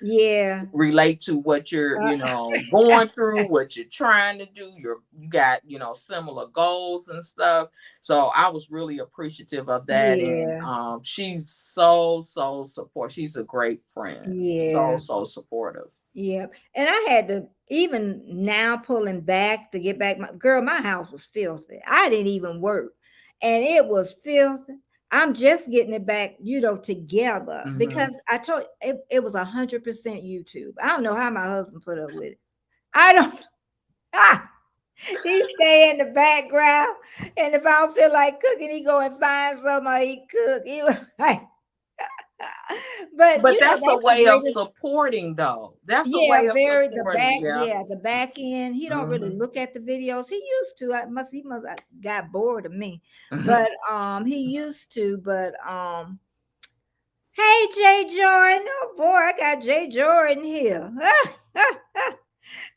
Yeah. relate to what you're, going through, what you're trying to do. You got, similar goals and stuff. So I was really appreciative of that. And Yeah. she's so support. She's a great friend. Yeah. So supportive. Yeah. And I had to even now pulling back to get back my house was filthy. I didn't even work. And it was filthy. I'm just getting it back, together Hmm. because I told it was 100% YouTube. I don't know how my husband put up with it. I don't ah, he stay in the background. And if I don't feel like cooking, he go and find something or he cook. He was like, but But that's a that's the way of greatest. supporting, though. That's a Yeah, way of very supporting. Yeah. the back end. He don't really Hmm. look at the videos. He used to. He must have got bored of me. But he used to, but hey Jay Jordan. Oh boy, I got Jay Jordan here.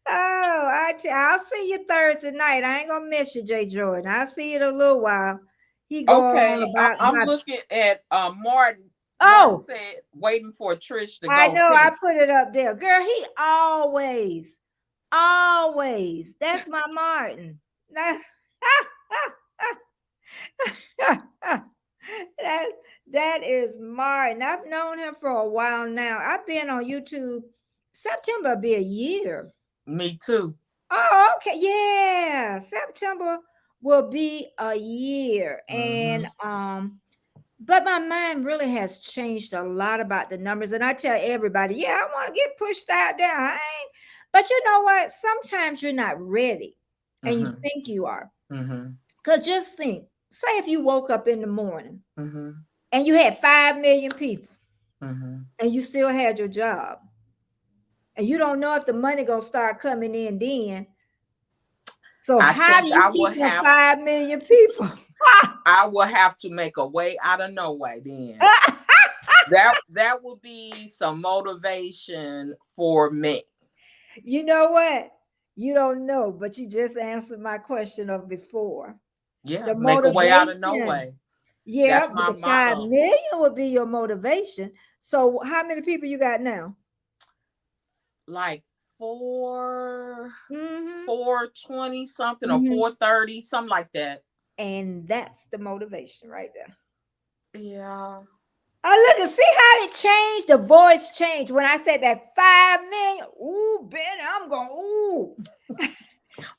Oh, I'll see you Thursday night. I ain't gonna miss you, Jay Jordan. I'll see you in a little while. He go on Okay, about I'm my. looking at Martin. Martin Oh, said waiting for Trish to I go know. I pee. put it up there, girl. He always. That's my Martin. That's that. That is Martin. I've known him for a while now. I've been on YouTube. September will be a year. Me too. Oh, okay. Yeah. September will be a year. Mm-hmm. But my mind really has changed a lot about the numbers. And I tell everybody, yeah, I want to get pushed out there. I ain't. But you know what? Sometimes you're not ready and you Mm-hmm. think you are. Mm-hmm. Because just think, say if you woke up in the morning Mm-hmm. and you had 5 million people Mm-hmm. and you still had your job and you don't know if the money going to start coming in then. So I how think do you I will keep them have 5 million people? I will have to make a way out of no way then. That will be some motivation for me. You know what? You don't know, but you just answered my question of before. Yeah, The make a way out of no motivation. way. Yeah, That's but my the 5 motto. million would be your motivation. So how many people you got now? Like four Mm-hmm. 420 something or Mm-hmm. 430, something like that. And that's the motivation right there. Yeah. Oh, look and see how it changed. The voice changed when I said that 5 million. Ooh, Benny, I'm going. Ooh,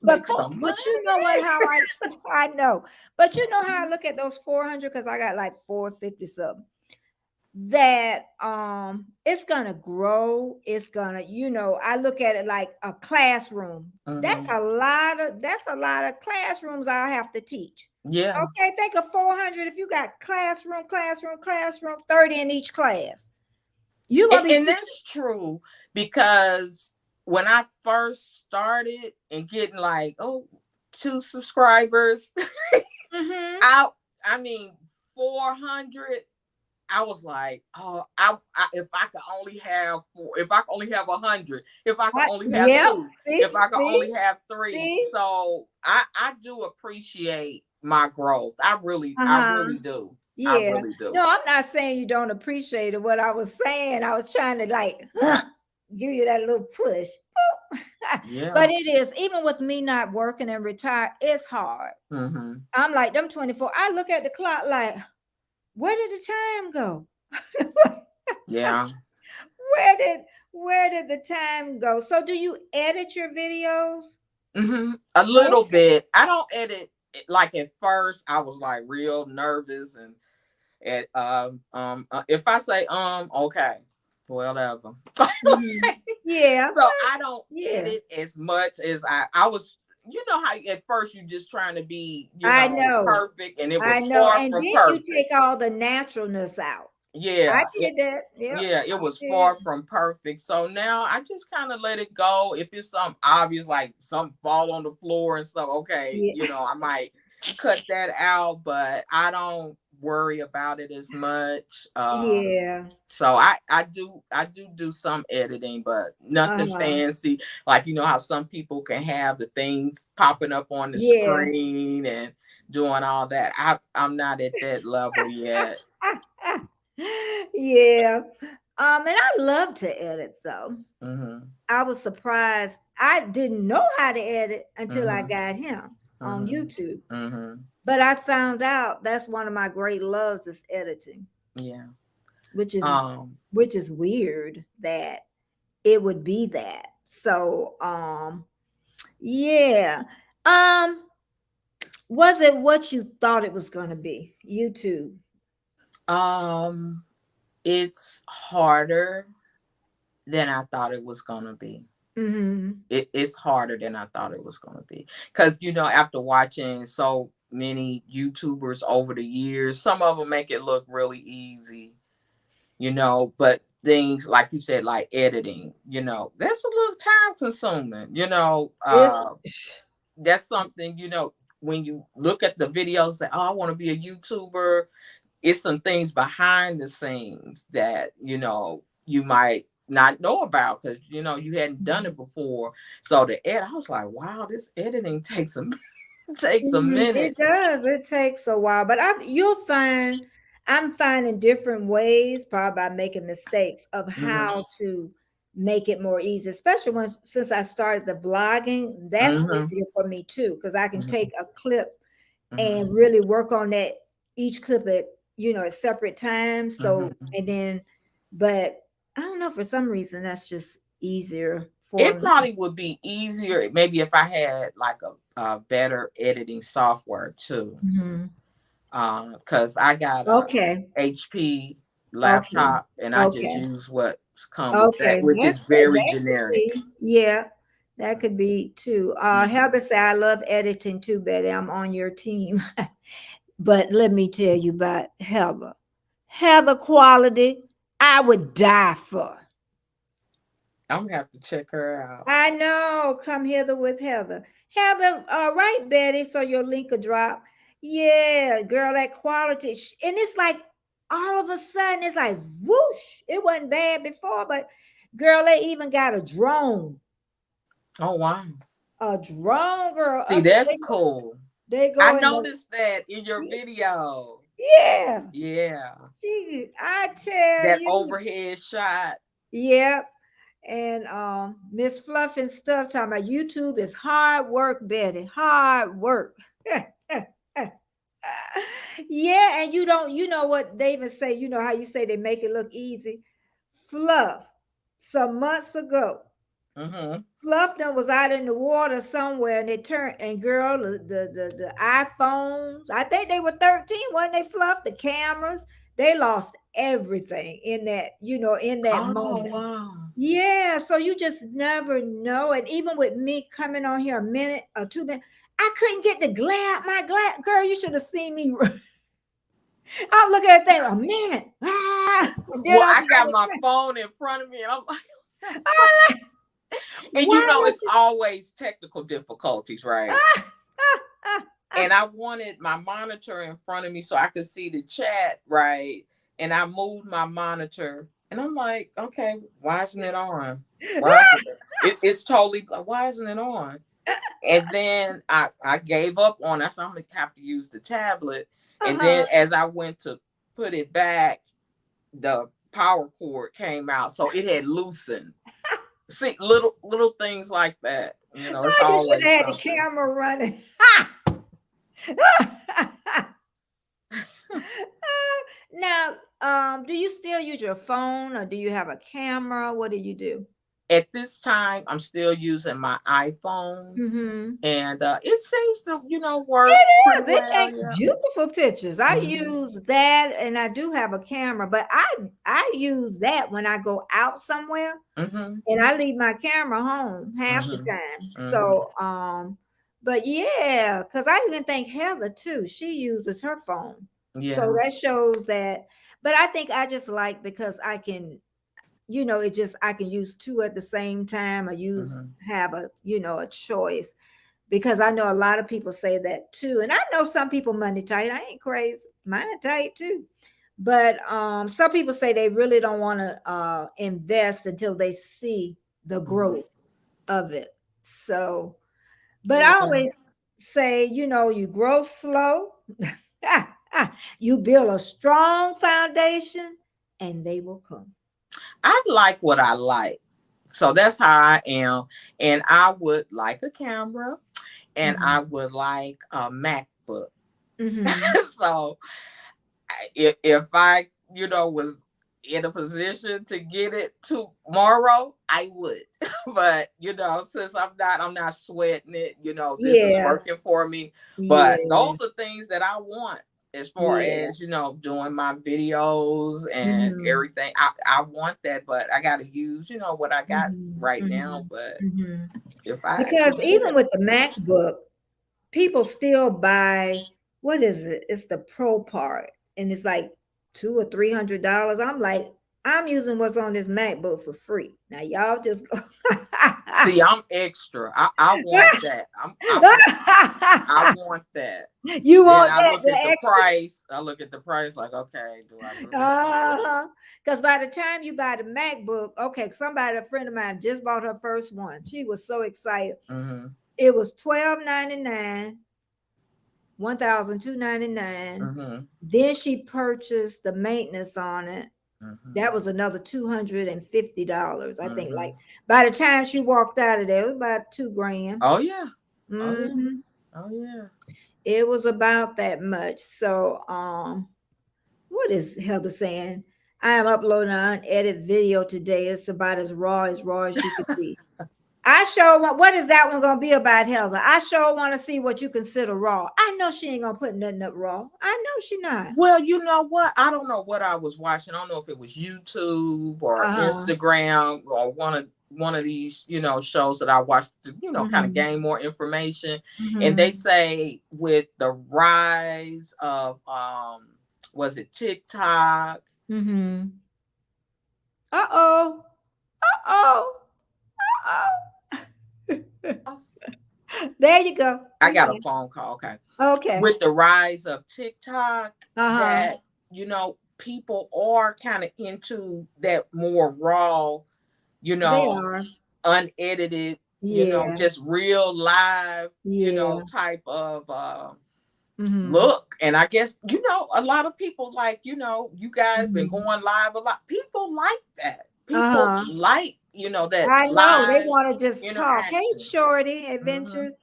Make some money. but you know what? How I know. But you know how I look at those 400 because I got like 450 something. That it's gonna grow. It's gonna, I look at it like a classroom. Mm-hmm. That's a lot of classrooms I have to teach. Yeah. Okay, think of 400. If you got classroom, 30 in each class, you're gonna be And teaching. that's true because when I first started and getting like, oh, 2 subscribers, Mm-hmm. I I mean 400. I was like, oh, if I could only have if I could only have 100, if I could only have Yep. two, if See, I could see, only have three. see. So I do appreciate my growth. I Uh-huh. really do. I Yeah. really do. No, I'm not saying you don't appreciate it. What I was saying, I was trying to like give you that little push. Yeah. But it is, even with me not working and retired, it's hard. Mm-hmm. I'm like, them 24. I look at the clock like, where did the time go? Yeah. where did where did the time go? So do you edit your videos? Mm-hmm. A little Okay. bit. I don't edit like at first. I was like real nervous and if I say okay, whatever. Mhm. Yeah. So I don't Yeah. edit as much as I was. You know how at first you just trying to be I know. perfect, and it I was know. far And from then you perfect. take all the naturalness out. I Yeah, did that. Yep. yeah, it I was did. far from perfect. So now I just kind of let it go. If it's something obvious, like something fall on the floor and stuff, okay, Yeah. I might cut that out, but I don't worry about it as much. Yeah. So I do some editing, but nothing Uh-huh. fancy. Like how some people can have the things popping up on the Yeah. screen and doing all that. I'm not at that level yet. Yeah. And I love to edit though. Mm-hmm. I was surprised. I didn't know how to edit until I Mm-hmm. got him on Mm-hmm. YouTube. Mm-hmm. But I found out that's one of my great loves is editing, Yeah. which is Um. which is weird that it would be that. So yeah. Um was it what you thought it was going to be? YouTube. Um. It's harder than I thought it was gonna be. Mhm. It's harder than I thought it was gonna be. Cause after watching so many YouTubers over the years, some of them make it look really easy, but things like you said, like editing, that's a little time consuming, It's that's something, when you look at the videos, say, oh, I want to be a YouTuber, it's some things behind the scenes that, you might not know about because you know you hadn't done it before. So the I was like, wow, this editing takes a takes a It minute. does. It takes a while, but you'll find I'm finding different ways, probably by making mistakes of Mm-hmm. how to make it more easy. Especially since I started the vlogging, that's Mm-hmm. easier for me too, because I can Mm-hmm. take a clip Mm-hmm. and really work on that each clip at at separate times. So Mm-hmm. and then, but I don't know, for some reason that's just easier for It me. probably would be easier maybe if I had like a better editing software too. Mhm. Because I got a Okay. HP Okay. laptop and I just Okay. use what come with that, Okay, which is very that could generic. be, yeah, that could be too. Mm-hmm. Heather said, I love editing too, Betty. I'm on your team. But let me tell you about Heather. Heather quality, I would die for. I'm gonna have to check her out. I know. Come hither with Heather. Heather, right, Betty. So your link will drop. Yeah, girl, that quality. And it's like all of a sudden, it's like whoosh. It wasn't bad before, but girl, they even got a drone. Oh wow. A drone, girl. See, Up there, that's cool. they I go in the, noticed that in your video. yeah. Yeah. I tell That you. overhead shot. Yep. And Miss Fluff and stuff talking about YouTube is hard work, Betty. Hard work. Yeah, and you know what they even say, you know how you say they make it look easy. Fluff, some months ago. Mm-hmm. Fluffton was out in the water somewhere, and they turned, and girl, the iPhones, I think they were 13 when they fluffed the cameras. They lost everything in that, in that Oh moment. wow. Yeah, so you just never know. And even with me coming on here a minute or 2 minutes, I couldn't get the my glad girl. You should have seen me. I'm looking at that thing a minute. And then Well, I'm I got trying my phone in front of me and I'm like, to, and you why know, was it's always technical difficulties, right? it? And I wanted my monitor in front of me so I could see the chat, right? And I moved my monitor and I'm like, okay, why isn't it on? Why is it's totally, why isn't it on? And then I gave up on it. I said, I'm going to have to use the tablet. And Uh-huh. then as I went to put it back, the power cord came out. So it had loosened. See, little things like that. You know, it's You should always have had the something. camera running. Now, do you still use your phone or do you have a camera? What do you do? At this time, I'm still using my iPhone, Mm-hmm. and it seems to, work It pretty is. It well. makes Yeah. beautiful pictures. I Mm-hmm. use that, and I do have a camera, but I use that when I go out somewhere, Mm-hmm. and I leave my camera home half the Mm-hmm. time. Mm-hmm. So, but yeah, because I even think Heather too. She uses her phone, so Yeah. that shows that. But I think I just like because I can, it just I can use two at the same time, or Mm-hmm. have a choice because I know a lot of people say that too. And I know some people money tight. I ain't crazy. Mine tight too. But some people say they really don't want to invest until they see the Mm-hmm. growth of it. So, but I Yeah. always say, you grow slow, you build a strong foundation, and they will come. I like what I like. So that's how I am. And I would like a camera and Mm-hmm. I would like a MacBook. Mm-hmm. So if I, was in a position to get it tomorrow, I would. But since I'm not sweating it. This is Yeah. working for me. But Yeah. those are things that I want as far Yeah. as doing my videos and Mm-hmm. everything. I want that, but I got to use what I got Mhm, right now. mhm, But mhm. if I could Because get even it, with the MacBook, people still buy what is it? It's the Pro part, and it's like $200 or $300. I'm like, I'm using what's on this MacBook for free. Now y'all just go. See, I'm extra. I want that. I want that. You Then want I that look the at the extra? price. I look at the price like, okay, do I really want that? Because by the time you buy the MacBook, okay, somebody, a friend of mine, just bought her first one. She was so excited. Mm-hmm. It was $1,299, $1,299. Mm-hmm. Then she purchased the maintenance on it. Mm-hmm. That was another $250. I think. Mm-hmm. Like by the time she walked out of there, it was about $2,000. Oh yeah. Oh yeah. Mm-hmm. Oh yeah. It was about that much. So, what is Heather saying? I am uploading an unedited video today. It's about as raw as you could be. I sure want. What is that one gonna be about, Heather? I sure want to see what you consider raw. I know she ain't gonna put nothing up raw. I know she not. Well, you know what? I don't know what I was watching. I don't know if it was YouTube or Uh-huh. Instagram or one of these, shows that I watched to, kind of Mm-hmm. gain more information. And they Mm-hmm. say with the rise of was it TikTok? Mm-hmm. Uh-oh. Uh-oh. Uh-oh. There you go. I You got a say. phone call. Okay. Okay. With the rise of TikTok, Uh-huh. that, people are kind of into that more raw, you They know, are. unedited, Yeah. just real live, Yeah. type of Mm-hmm. look. And I guess, a lot of people like, you guys been Mm-hmm. going live a lot. People like that. People Uh-huh. like, that I know they live want to just talk. Hey, interaction. Shorty, Mm-hmm. adventures.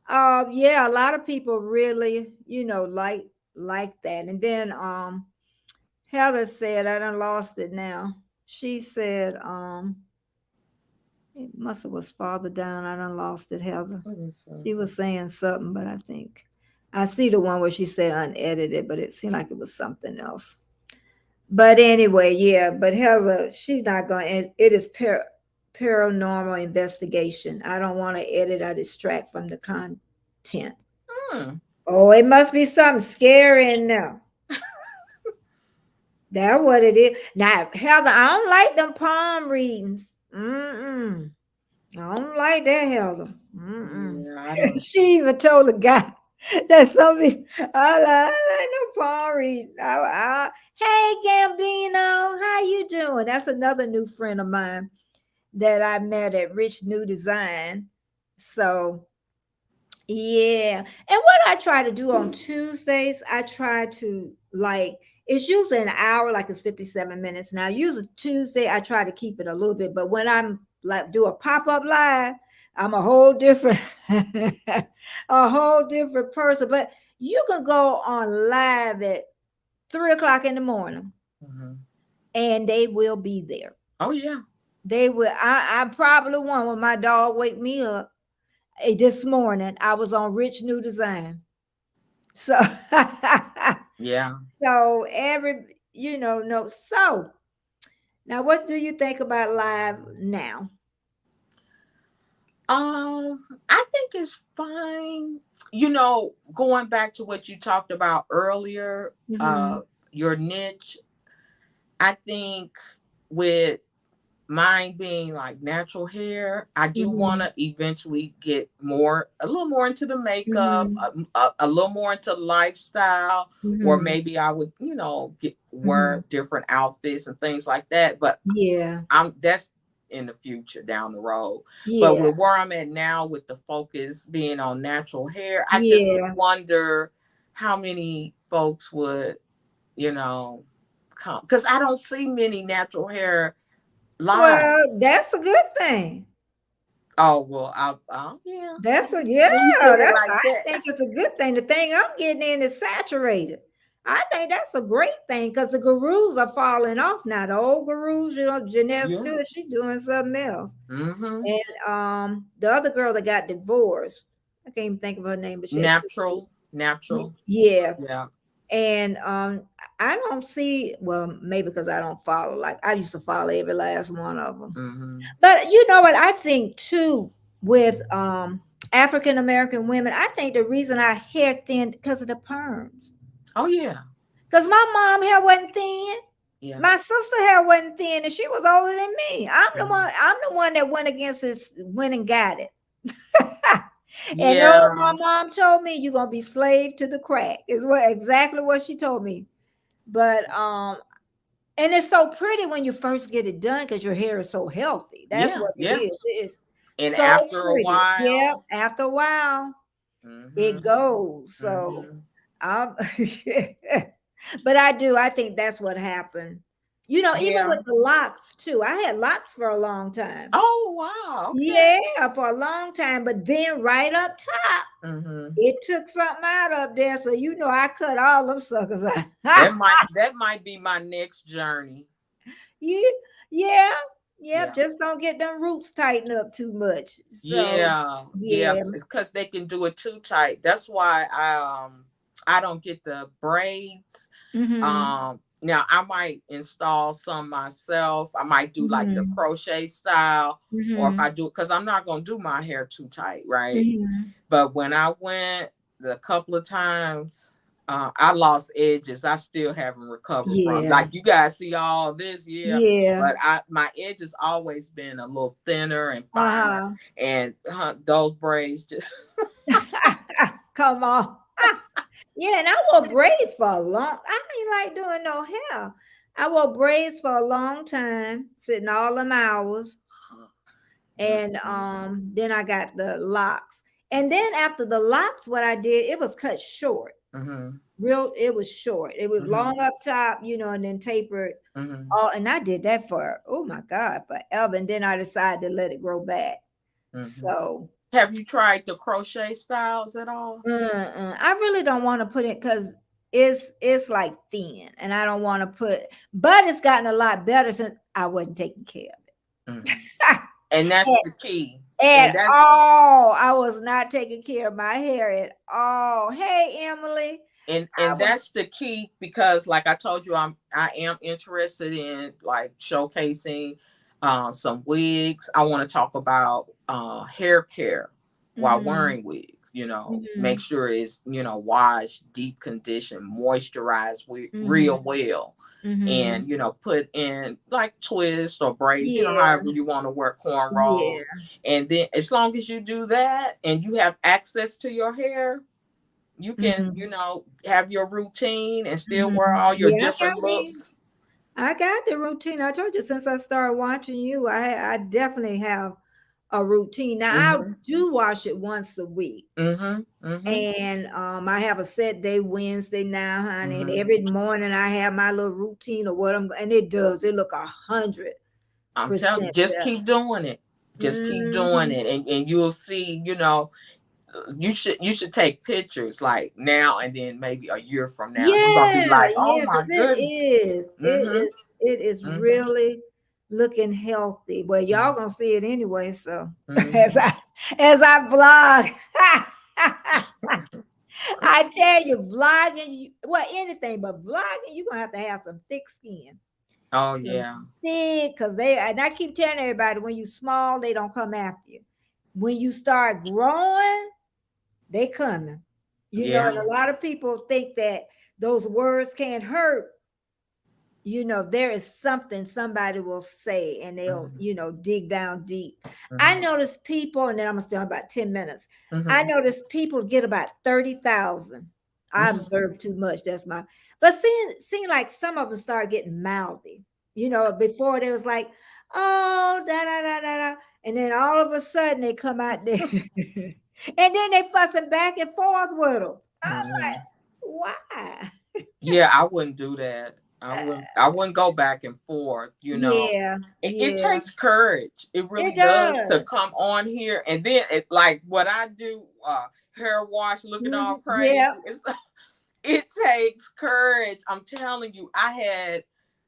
Yeah, a lot of people really, like that. And then Heather said, I done lost it now. She said, it must have was farther down. I done lost it, Heather. Let me see. She was saying something, but I think I see the one where she said unedited, but it seemed like it was something else. But anyway, yeah, but Heather, she's not going. It is paranormal investigation. I don't want to edit or distract from the content. Hmm. Oh, it must be something scary in there. That's what it is. Now, Heather, I don't like them palm readings. Mm-mm. I don't like that, Heather. Mm-mm. Yeah, I don't. She even told the guy that somebody, I like no palm reading. Hey, Gambino, how you doing? That's another new friend of mine that I met at Rich New Design. So yeah. And what I try to do on Tuesdays, I try to it's usually an hour, like it's 57 minutes. Now, usually Tuesday, I try to keep it a little bit, but when I'm like do a pop-up live, I'm a whole different a whole different person. But you can go on live at 3 o'clock in the morning Mm-hmm. and they will be there. Oh yeah. They will. I'm probably one when my dog wake me up. This morning I was on Rich New Design. So Yeah. so no. So now what do you think about live now? I think it's fine. Going back to what you talked about earlier, Mm-hmm. your niche, I think with mine being like natural hair, I do want Mm-hmm. to eventually get a little more into the makeup, Mm-hmm. a little more into lifestyle, or Mm-hmm. maybe I would, Mm-hmm. wear different outfits and things like that. But Yeah. that's in the future down the road. But Yeah. with where I'm at now, with the focus being on natural hair, I just Yeah. wonder how many folks would, come, because I don't see many natural hair live. Well, that's a good thing. Oh well, yeah. That's a When you say it that's like I that, think it's a good thing. The thing I'm getting in is saturated. I think that's a great thing because the gurus are falling off now. The old gurus, Jeanette yeah. Stewart, she's doing something else. Mm-hmm. And the other girl that got divorced, I can't even think of her name, but she had two kids. Natural. Yeah. Yeah. And I don't see, well, maybe because I don't follow, like I used to follow every last one of them. Mm-hmm. But you know what? I think too with African American women, I think the reason our hair thin because of the perms. Oh yeah. Because my mom hair wasn't thin. Yeah. My sister hair wasn't thin, and she was older than me. I'm the Mhm. one. I'm the one that went against this, went and got it. And no, my Yeah. mom told me you're gonna be slave to the crack. Is what exactly what she told me. But and it's so pretty when you first get it done because your hair is so healthy. That's Yeah. what it Yeah. is. It is And so after a pretty. Yep. while, After a while, it mhm. goes. So Mhm. I'm but I do. I think that's what happened. You know, even Yeah. with the locks too. I had locks for a long time. Oh, wow. Okay. Yeah, for a long time. But then right up top, Mhm. it took something out up there. So you know I cut all them suckers That out. might be my next journey. Yeah, yeah, yep. Yeah. Just don't get them roots tightened up too much. So Yeah. Yeah. yeah. Because they can do it too tight. That's why I don't get the braids. Mm-hmm. Now I might install some myself. I might do like the Mm-hmm. crochet style, or if Mm-hmm. I do, because I'm not gonna do my hair too tight, right? Mm-hmm. But when I went the couple of times, I lost edges. I still haven't recovered from. Yeah. Like you guys see all this, yeah. Yeah. But my edges always been a little thinner and finer, Uh-huh. and those braids just. Come on. Yeah, and I wore braids for a long. I ain't like doing no hair. I wore braids for a long time, sitting all them hours, and then I got the locks. And then after the locks, what I did, it was cut short. Mm-hmm. Real, it was short. It was Mm-hmm. long up top, and then tapered. Mm-hmm. Oh, and I did that for oh my God, forever. And then I decided to let it grow back. Mm-hmm. So Have you tried the crochet styles at all? I really don't want to put it because it's like thin, and I don't want to put. But it's gotten a lot better since I wasn't taking care of Mm-hmm. it. And that's the key. At And that's all, I was not taking care of my hair at all. Hey, Emily, I and was. that's the key, because like I told you, I am interested in like showcasing some wigs. I want to talk about hair care while Mm-hmm, wearing wigs, make mm-hmm, sure it's, washed, deep conditioned, moisturized real mm-hmm, well, mm-hmm. and put in like twists or braids, Yeah, however you want to wear, cornrows. yeah. And then as long as you do that and you have access to your hair, you can, Mm-hmm, have your routine and still wear mm-hmm. all your Yeah, I different got me. looks. I got the routine. I told you since I started watching you, I definitely have a routine. Now I Mm-hmm. do wash it once a week. Mm-hmm. Mm-hmm. And I have a set day Wednesday now, honey. And Mm-hmm. every morning I have my little routine of what and it does. It look 100% I'm telling you, just better. keep doing it. Just keep doing Hmm. it, and you'll see. You should take pictures like now and then, maybe a year from now. You're gonna be Yeah, like, oh yeah, my because goodness. Mm-hmm. it is Mm-hmm. really looking healthy. Well, y'all gonna see it anyway. So as Mm-hmm. I blog, I tell you, vlogging, well, anything but vlogging, you're gonna have some thick skin. Oh Some yeah. thick, because and I keep telling everybody, when you small, they don't come after you. When you start growing, they coming. Yeah. And a lot of people think that those words can't hurt. There is something somebody will say and they'll, Mm-hmm. dig down deep. I Mm-hmm. notice people, and then I'm gonna stay on about 10 minutes. I Mm-hmm. notice people get about 30,000. I Mm-hmm. observe too much. That's but seeing like some of them start getting mouthy. Before they was like, oh, da da da da da. And then all of a sudden they come out there and then they fussing back and forth with them. I'm Mm-hmm. like, why? Yeah, I wouldn't do that. I wouldn't go back and forth. Yeah, It yeah. takes courage. It It really does, to does. come on here, and then like what I do, hair wash, looking all Mhm. Yeah. crazy. It takes courage. I'm telling you, I had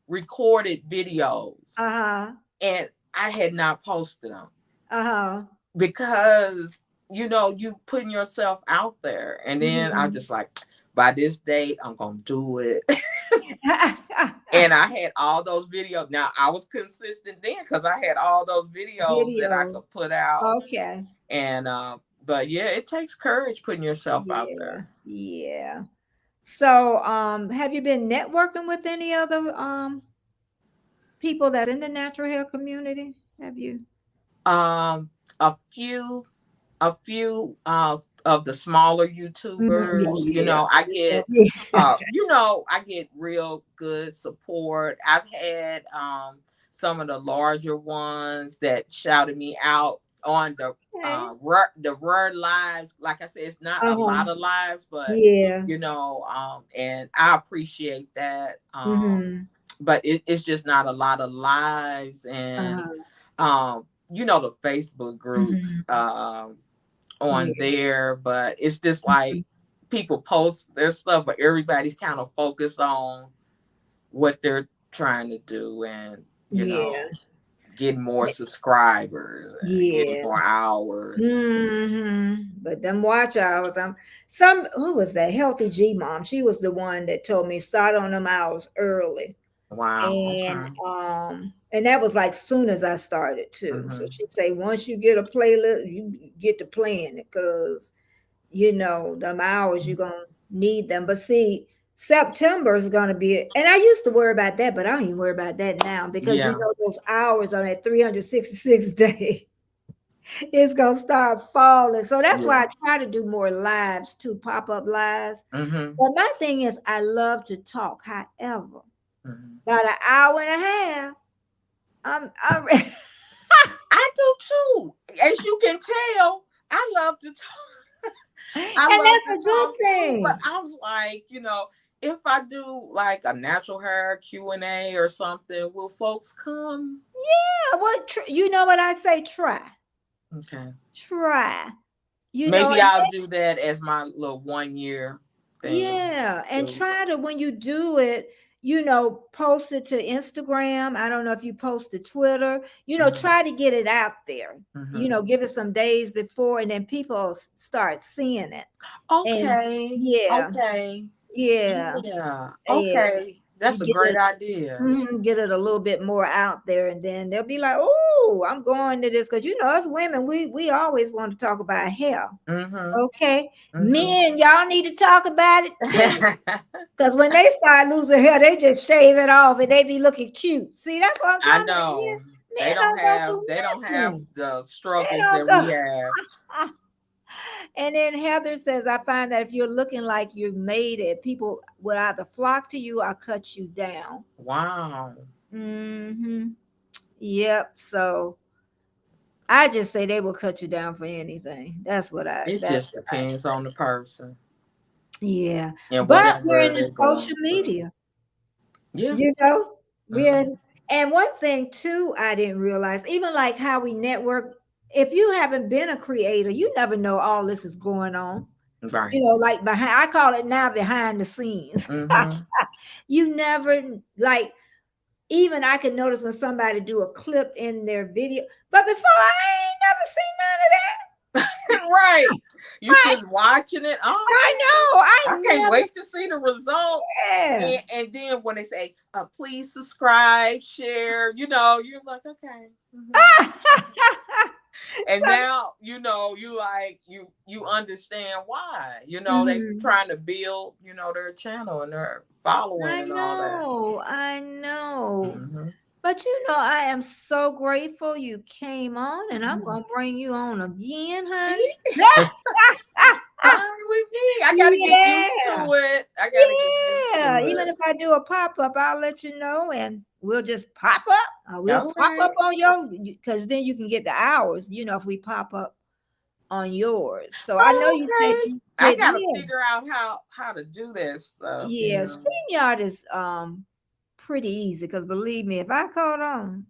recorded videos Uh-huh. and I had not posted them, Uh-huh. because you putting yourself out there, and then I Mhm. just like, by this date I'm gonna do it. And I had all those videos. Now I was consistent then, because I had all those videos that I Videos. could put out. Okay. And but yeah, it takes courage putting yourself out Yeah. there. Yeah. So, have you been networking with any other people that's in the natural hair community? Have you? A few, of the smaller Yeah, YouTubers. You yeah, know, I get yeah. I get real good support. I've had some of the larger ones that shouted me out on Okay. the rare lives. Like I said, it's not a Uh-huh. lot of lives, but Yeah. and I appreciate that. Mm-hmm. But it's just not a lot of lives, and Uh-huh. the Facebook groups Mm-hmm. on Yeah. there, but it's just Mhm. like people post their stuff, but everybody's kind of focused on what they're trying to do, and Yeah. getting more subscribers and getting Yeah. more hours. But them watch hours, some who was that healthy G mom? She was the one that told me start on them hours early. Wow. Okay. And that was like soon as I started too. So Mm-hmm. she say once you get a playlist, you get to playing it because them hours you're gonna need them. But see, September is gonna be and I used to worry about that, but I don't even worry about that now because Yeah. those hours on that 366 day it's gonna start falling. So that's Yeah. why I try to do more lives too, pop-up lives. Mm-hmm. But my thing is I love to talk. However, Mm-hmm. about an hour and a half, I'm I do too. As you can tell, I love to talk. I and love that's to a good talk too, but thing. I was like, if I do like a natural hair Q&A or something, will folks come? Yeah, well, you know what I say? Okay. Try. Maybe And I'll do that as my little 1 year thing. yeah, and So, try to when you do it, post it to Instagram. I don't know if you post to Twitter. mhm, Try to get it out there. mhm. Give it some days before, and then people start seeing it. And Okay. yeah, Okay. yeah, Yeah. yeah. Okay. You That's a get great it. idea. Get it a little bit more out there, and then they'll be like, "Oh, I'm going to this," because us women, we always want to talk about hair. Mhm. Okay, Mhm. men, y'all need to talk about it too. Because when they start losing hair, they just shave it off and they be looking cute. See, that's what I'm I talking about. Men, know. men don't go through They don't have nothing. the They struggles don't that we go. have. And then Heather says, I find that if you're looking like you've made it, people will either flock to you or cut you down. Wow. Mm-hmm. Yep. So I just say they will cut you down for anything. It That's just what I depends say. on the person Yeah. and But we're whatever in the they're going social through. media. Yeah. You know, we're Mhm. and one thing too, I didn't realize, even like how we network, if you haven't been a creator, you never know all this is going on. Right. Like behind, I call it now behind the scenes. Mhm. You never like, even I can notice when somebody do a clip in their video, but before I ain't never seen none of that. Right. You just watching it. I Oh, know, I I can't never, wait to see the result. yeah. And then when they say, please subscribe, share, you're like, okay. And So, now, you understand why. They mhm. trying to build, their channel and their following I and all that. know, I know. Mm-hmm. But I am so grateful you came on, and I'm gonna bring you on again, honey. Fine with me. I gotta get used to Yeah, it. I gotta get used to yeah. Even it. if I do a pop up, I'll let you know, and we'll just pop up. Or we'll All pop right. up on your, because then you can get the hours. If we pop up on yours. So I know you said Okay. you I did. gotta Yeah, figure out how to do this stuff. yeah. StreamYard is pretty easy because believe me, if I caught on,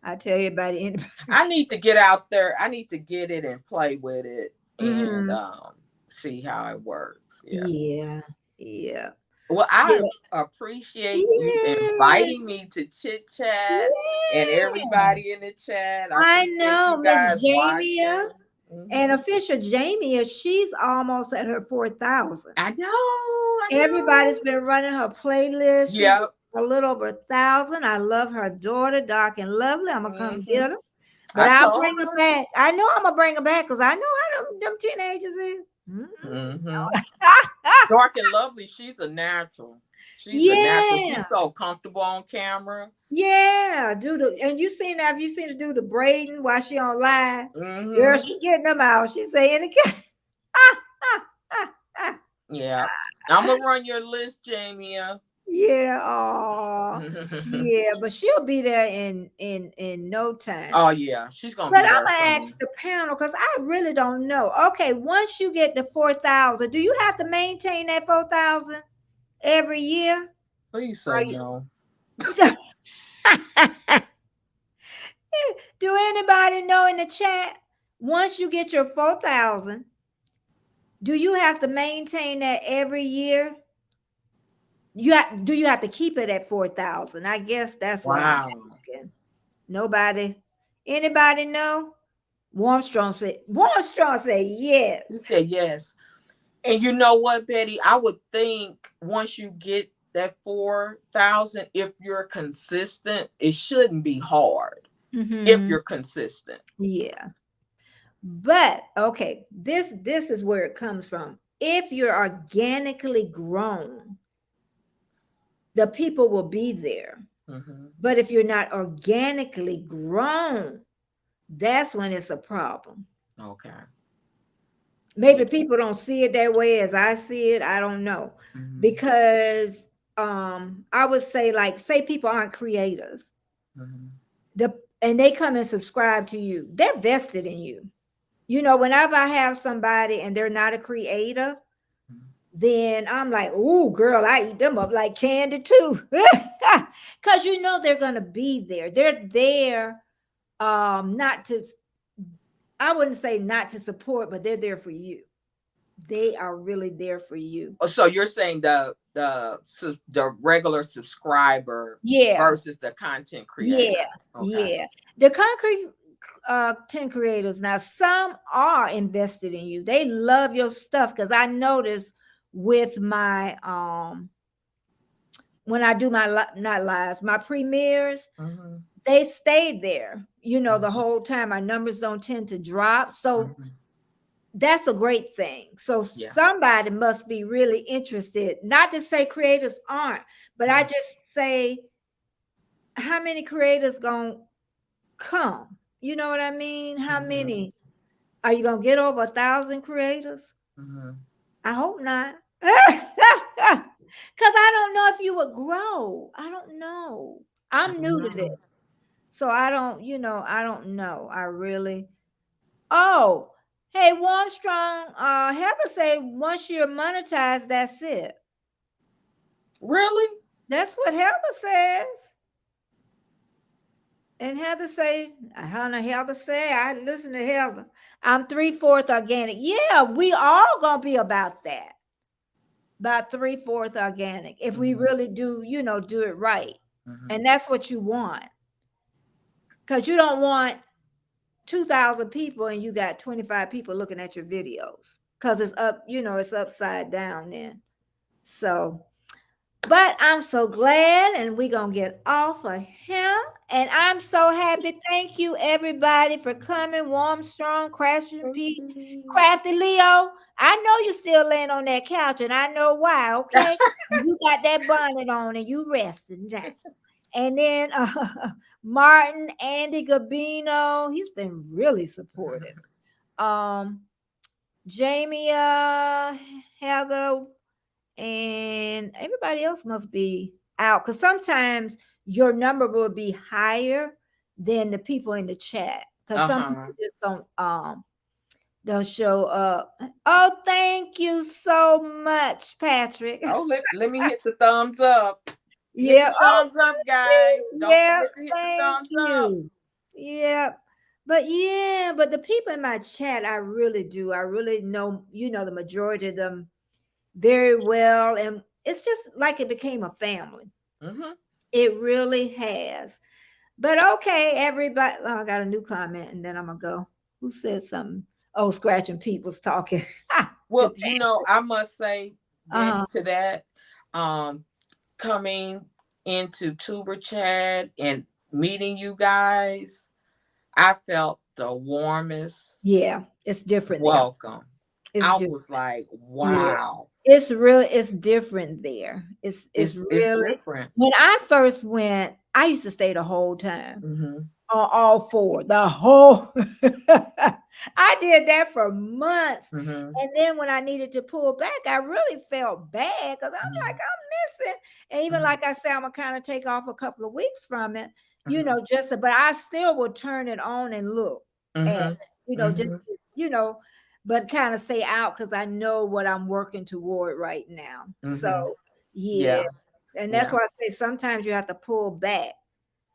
I tell everybody. I need to get out there. I need to get it and play with it and Mhm. see how it works. Yeah. Yeah, yeah, Well, I yeah, appreciate you yeah, inviting me to chit chat and yeah. everybody in the chat. I I appreciate know you Miss guys Jamia watching. and Hmm. official Jamia. She's almost at her 4,000. I know. I Everybody's know. been running her playlist. She's Yep. a little over 1,000. I love her daughter, dark and lovely. I'm gonna come Hmm. get her, but I I'll told bring her her. back. I know I'm gonna bring her back because I know how them teenagers is. Mhm. Hmm. Dark and Lovely, she's a natural. She's a natural. Yeah. She's so comfortable on camera. Yeah. And have you seen her do the braiding while she on live? Girl, Mm-hmm. she getting them out. She saying it. Yeah. I'm gonna run your list, Jamia. Yeah. Oh. Yeah, but she'll be there in no time. Oh yeah, she's gonna But be I'm there gonna ask soon. the panel because I really don't know. Okay, once you get to 4,000, do you have to maintain that 4,000 every year? Please Are say you? no. Do anybody know in the chat? Once you get your 4,000, do you have to maintain that every year? Do you have to keep it at 4,000? I guess that's what I'm Wow. asking. Nobody, anybody know? Warmstrong said yes. You said yes. And you know what, Betty? I would think once you get that 4,000, if you're consistent, it shouldn't be hard. If Mm-hmm. you're consistent. Yeah. But okay, this is where it comes from. If you're organically grown, the people will be there. Mm-hmm. But if you're not organically grown, that's when it's a problem. Okay. Maybe Yeah. people don't see it that way as I see it. I don't know. Mm-hmm. Because I would say, like, say people aren't creators. Mm-hmm. And they come and subscribe to you, they're vested in you. Whenever I have somebody and they're not a creator, then I'm like, "Ooh, girl, I eat them up like candy too." Because they're gonna be there. They're there, not to, I wouldn't say not to support, but they're there for you. They are really there for you. So you're saying the regular subscriber Yeah, versus the content yeah, creator. Okay. yeah. The concrete 10 creators, now some are invested in you. They love your stuff, because I notice with my when I do my not lives, my premieres, Mm-hmm. they stay there, Mm-hmm. the whole time. My numbers don't tend to drop. So Mm-hmm. that's a great thing. So Yeah. somebody must be really interested. Not to say creators aren't, but I just say, how many creators gonna come? You know what I mean? How Mm-hmm. many? Are you gonna get over 1,000 creators? Mm-hmm. I hope not. Because I don't know if you would grow. I don't know. I I'm don't new to know. this. So I don't, I don't know. I really. Oh, hey, Warmstrong, Heather say once you're monetized, that's it. Really? That's what Heather says. And Heather say, Heather say, I listen to Heather. I'm 3/4 organic. Yeah, we all gonna be about that. About 3/4 organic. If we really do, do it right. Mm-hmm. And that's what you want. Because you don't want 2,000 people and you got 25 people looking at your videos. Because it's up, it's upside down then. So, but I'm so glad, and we're going to get off of him. And I'm so happy. Thank you, everybody, for coming. Warm, strong, crafty, Thank Pete, you. crafty Leo. I know you're still laying on that couch, and I know why, okay? You got that bonnet on, and you resting down. And then Martin, Andy Gabino, he's been really supportive. Jamie, Heather, and everybody else must be out, because sometimes your number will be higher than the people in the chat, because some people just don't show up. Oh, thank you so much, Patrick. Oh, let me hit the thumbs up. Hit Yeah. the Oh, thumbs up, guys. Don't yeah. forget to hit the Thank thumbs up. you. Yeah. But the people in my chat, I really do. I really know, the majority of them very well. And it's just like it became a family. Mm-hmm. It really has. But okay, everybody. Oh, I got a new comment, and then I'm gonna go. Who said something? Oh, Scratching Pete was talking. Well, I must say, Betty, Uh-huh. to that, coming into Tuber Chat and meeting you guys, I felt the warmest Yeah, it's different there. welcome. It's I different. was like, Yeah. wow. It's different there. It's It's really, different. when I first went, I used to stay the whole time. Mm-hmm. On all four, the whole I did that for months. Mm-hmm. And then when I needed to pull back, I really felt bad because I'm like, Mm-hmm. I'm missing. And even like I said, I'm gonna kind of take off a couple of weeks from it, Mm-hmm. but I still would turn it on and look at, just, Mm-hmm. you know, but kind of stay out because I know what I'm working toward right now. So Mm-hmm. yeah. Yeah. And that's Yeah. why I say sometimes you have to pull back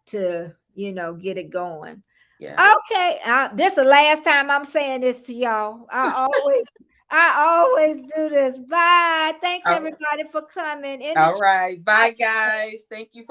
to, get it going. Yeah. Okay, this is the last time I'm saying this to y'all. I always do this. Bye. Thanks All everybody for coming. all right. Bye, guys. Thank you for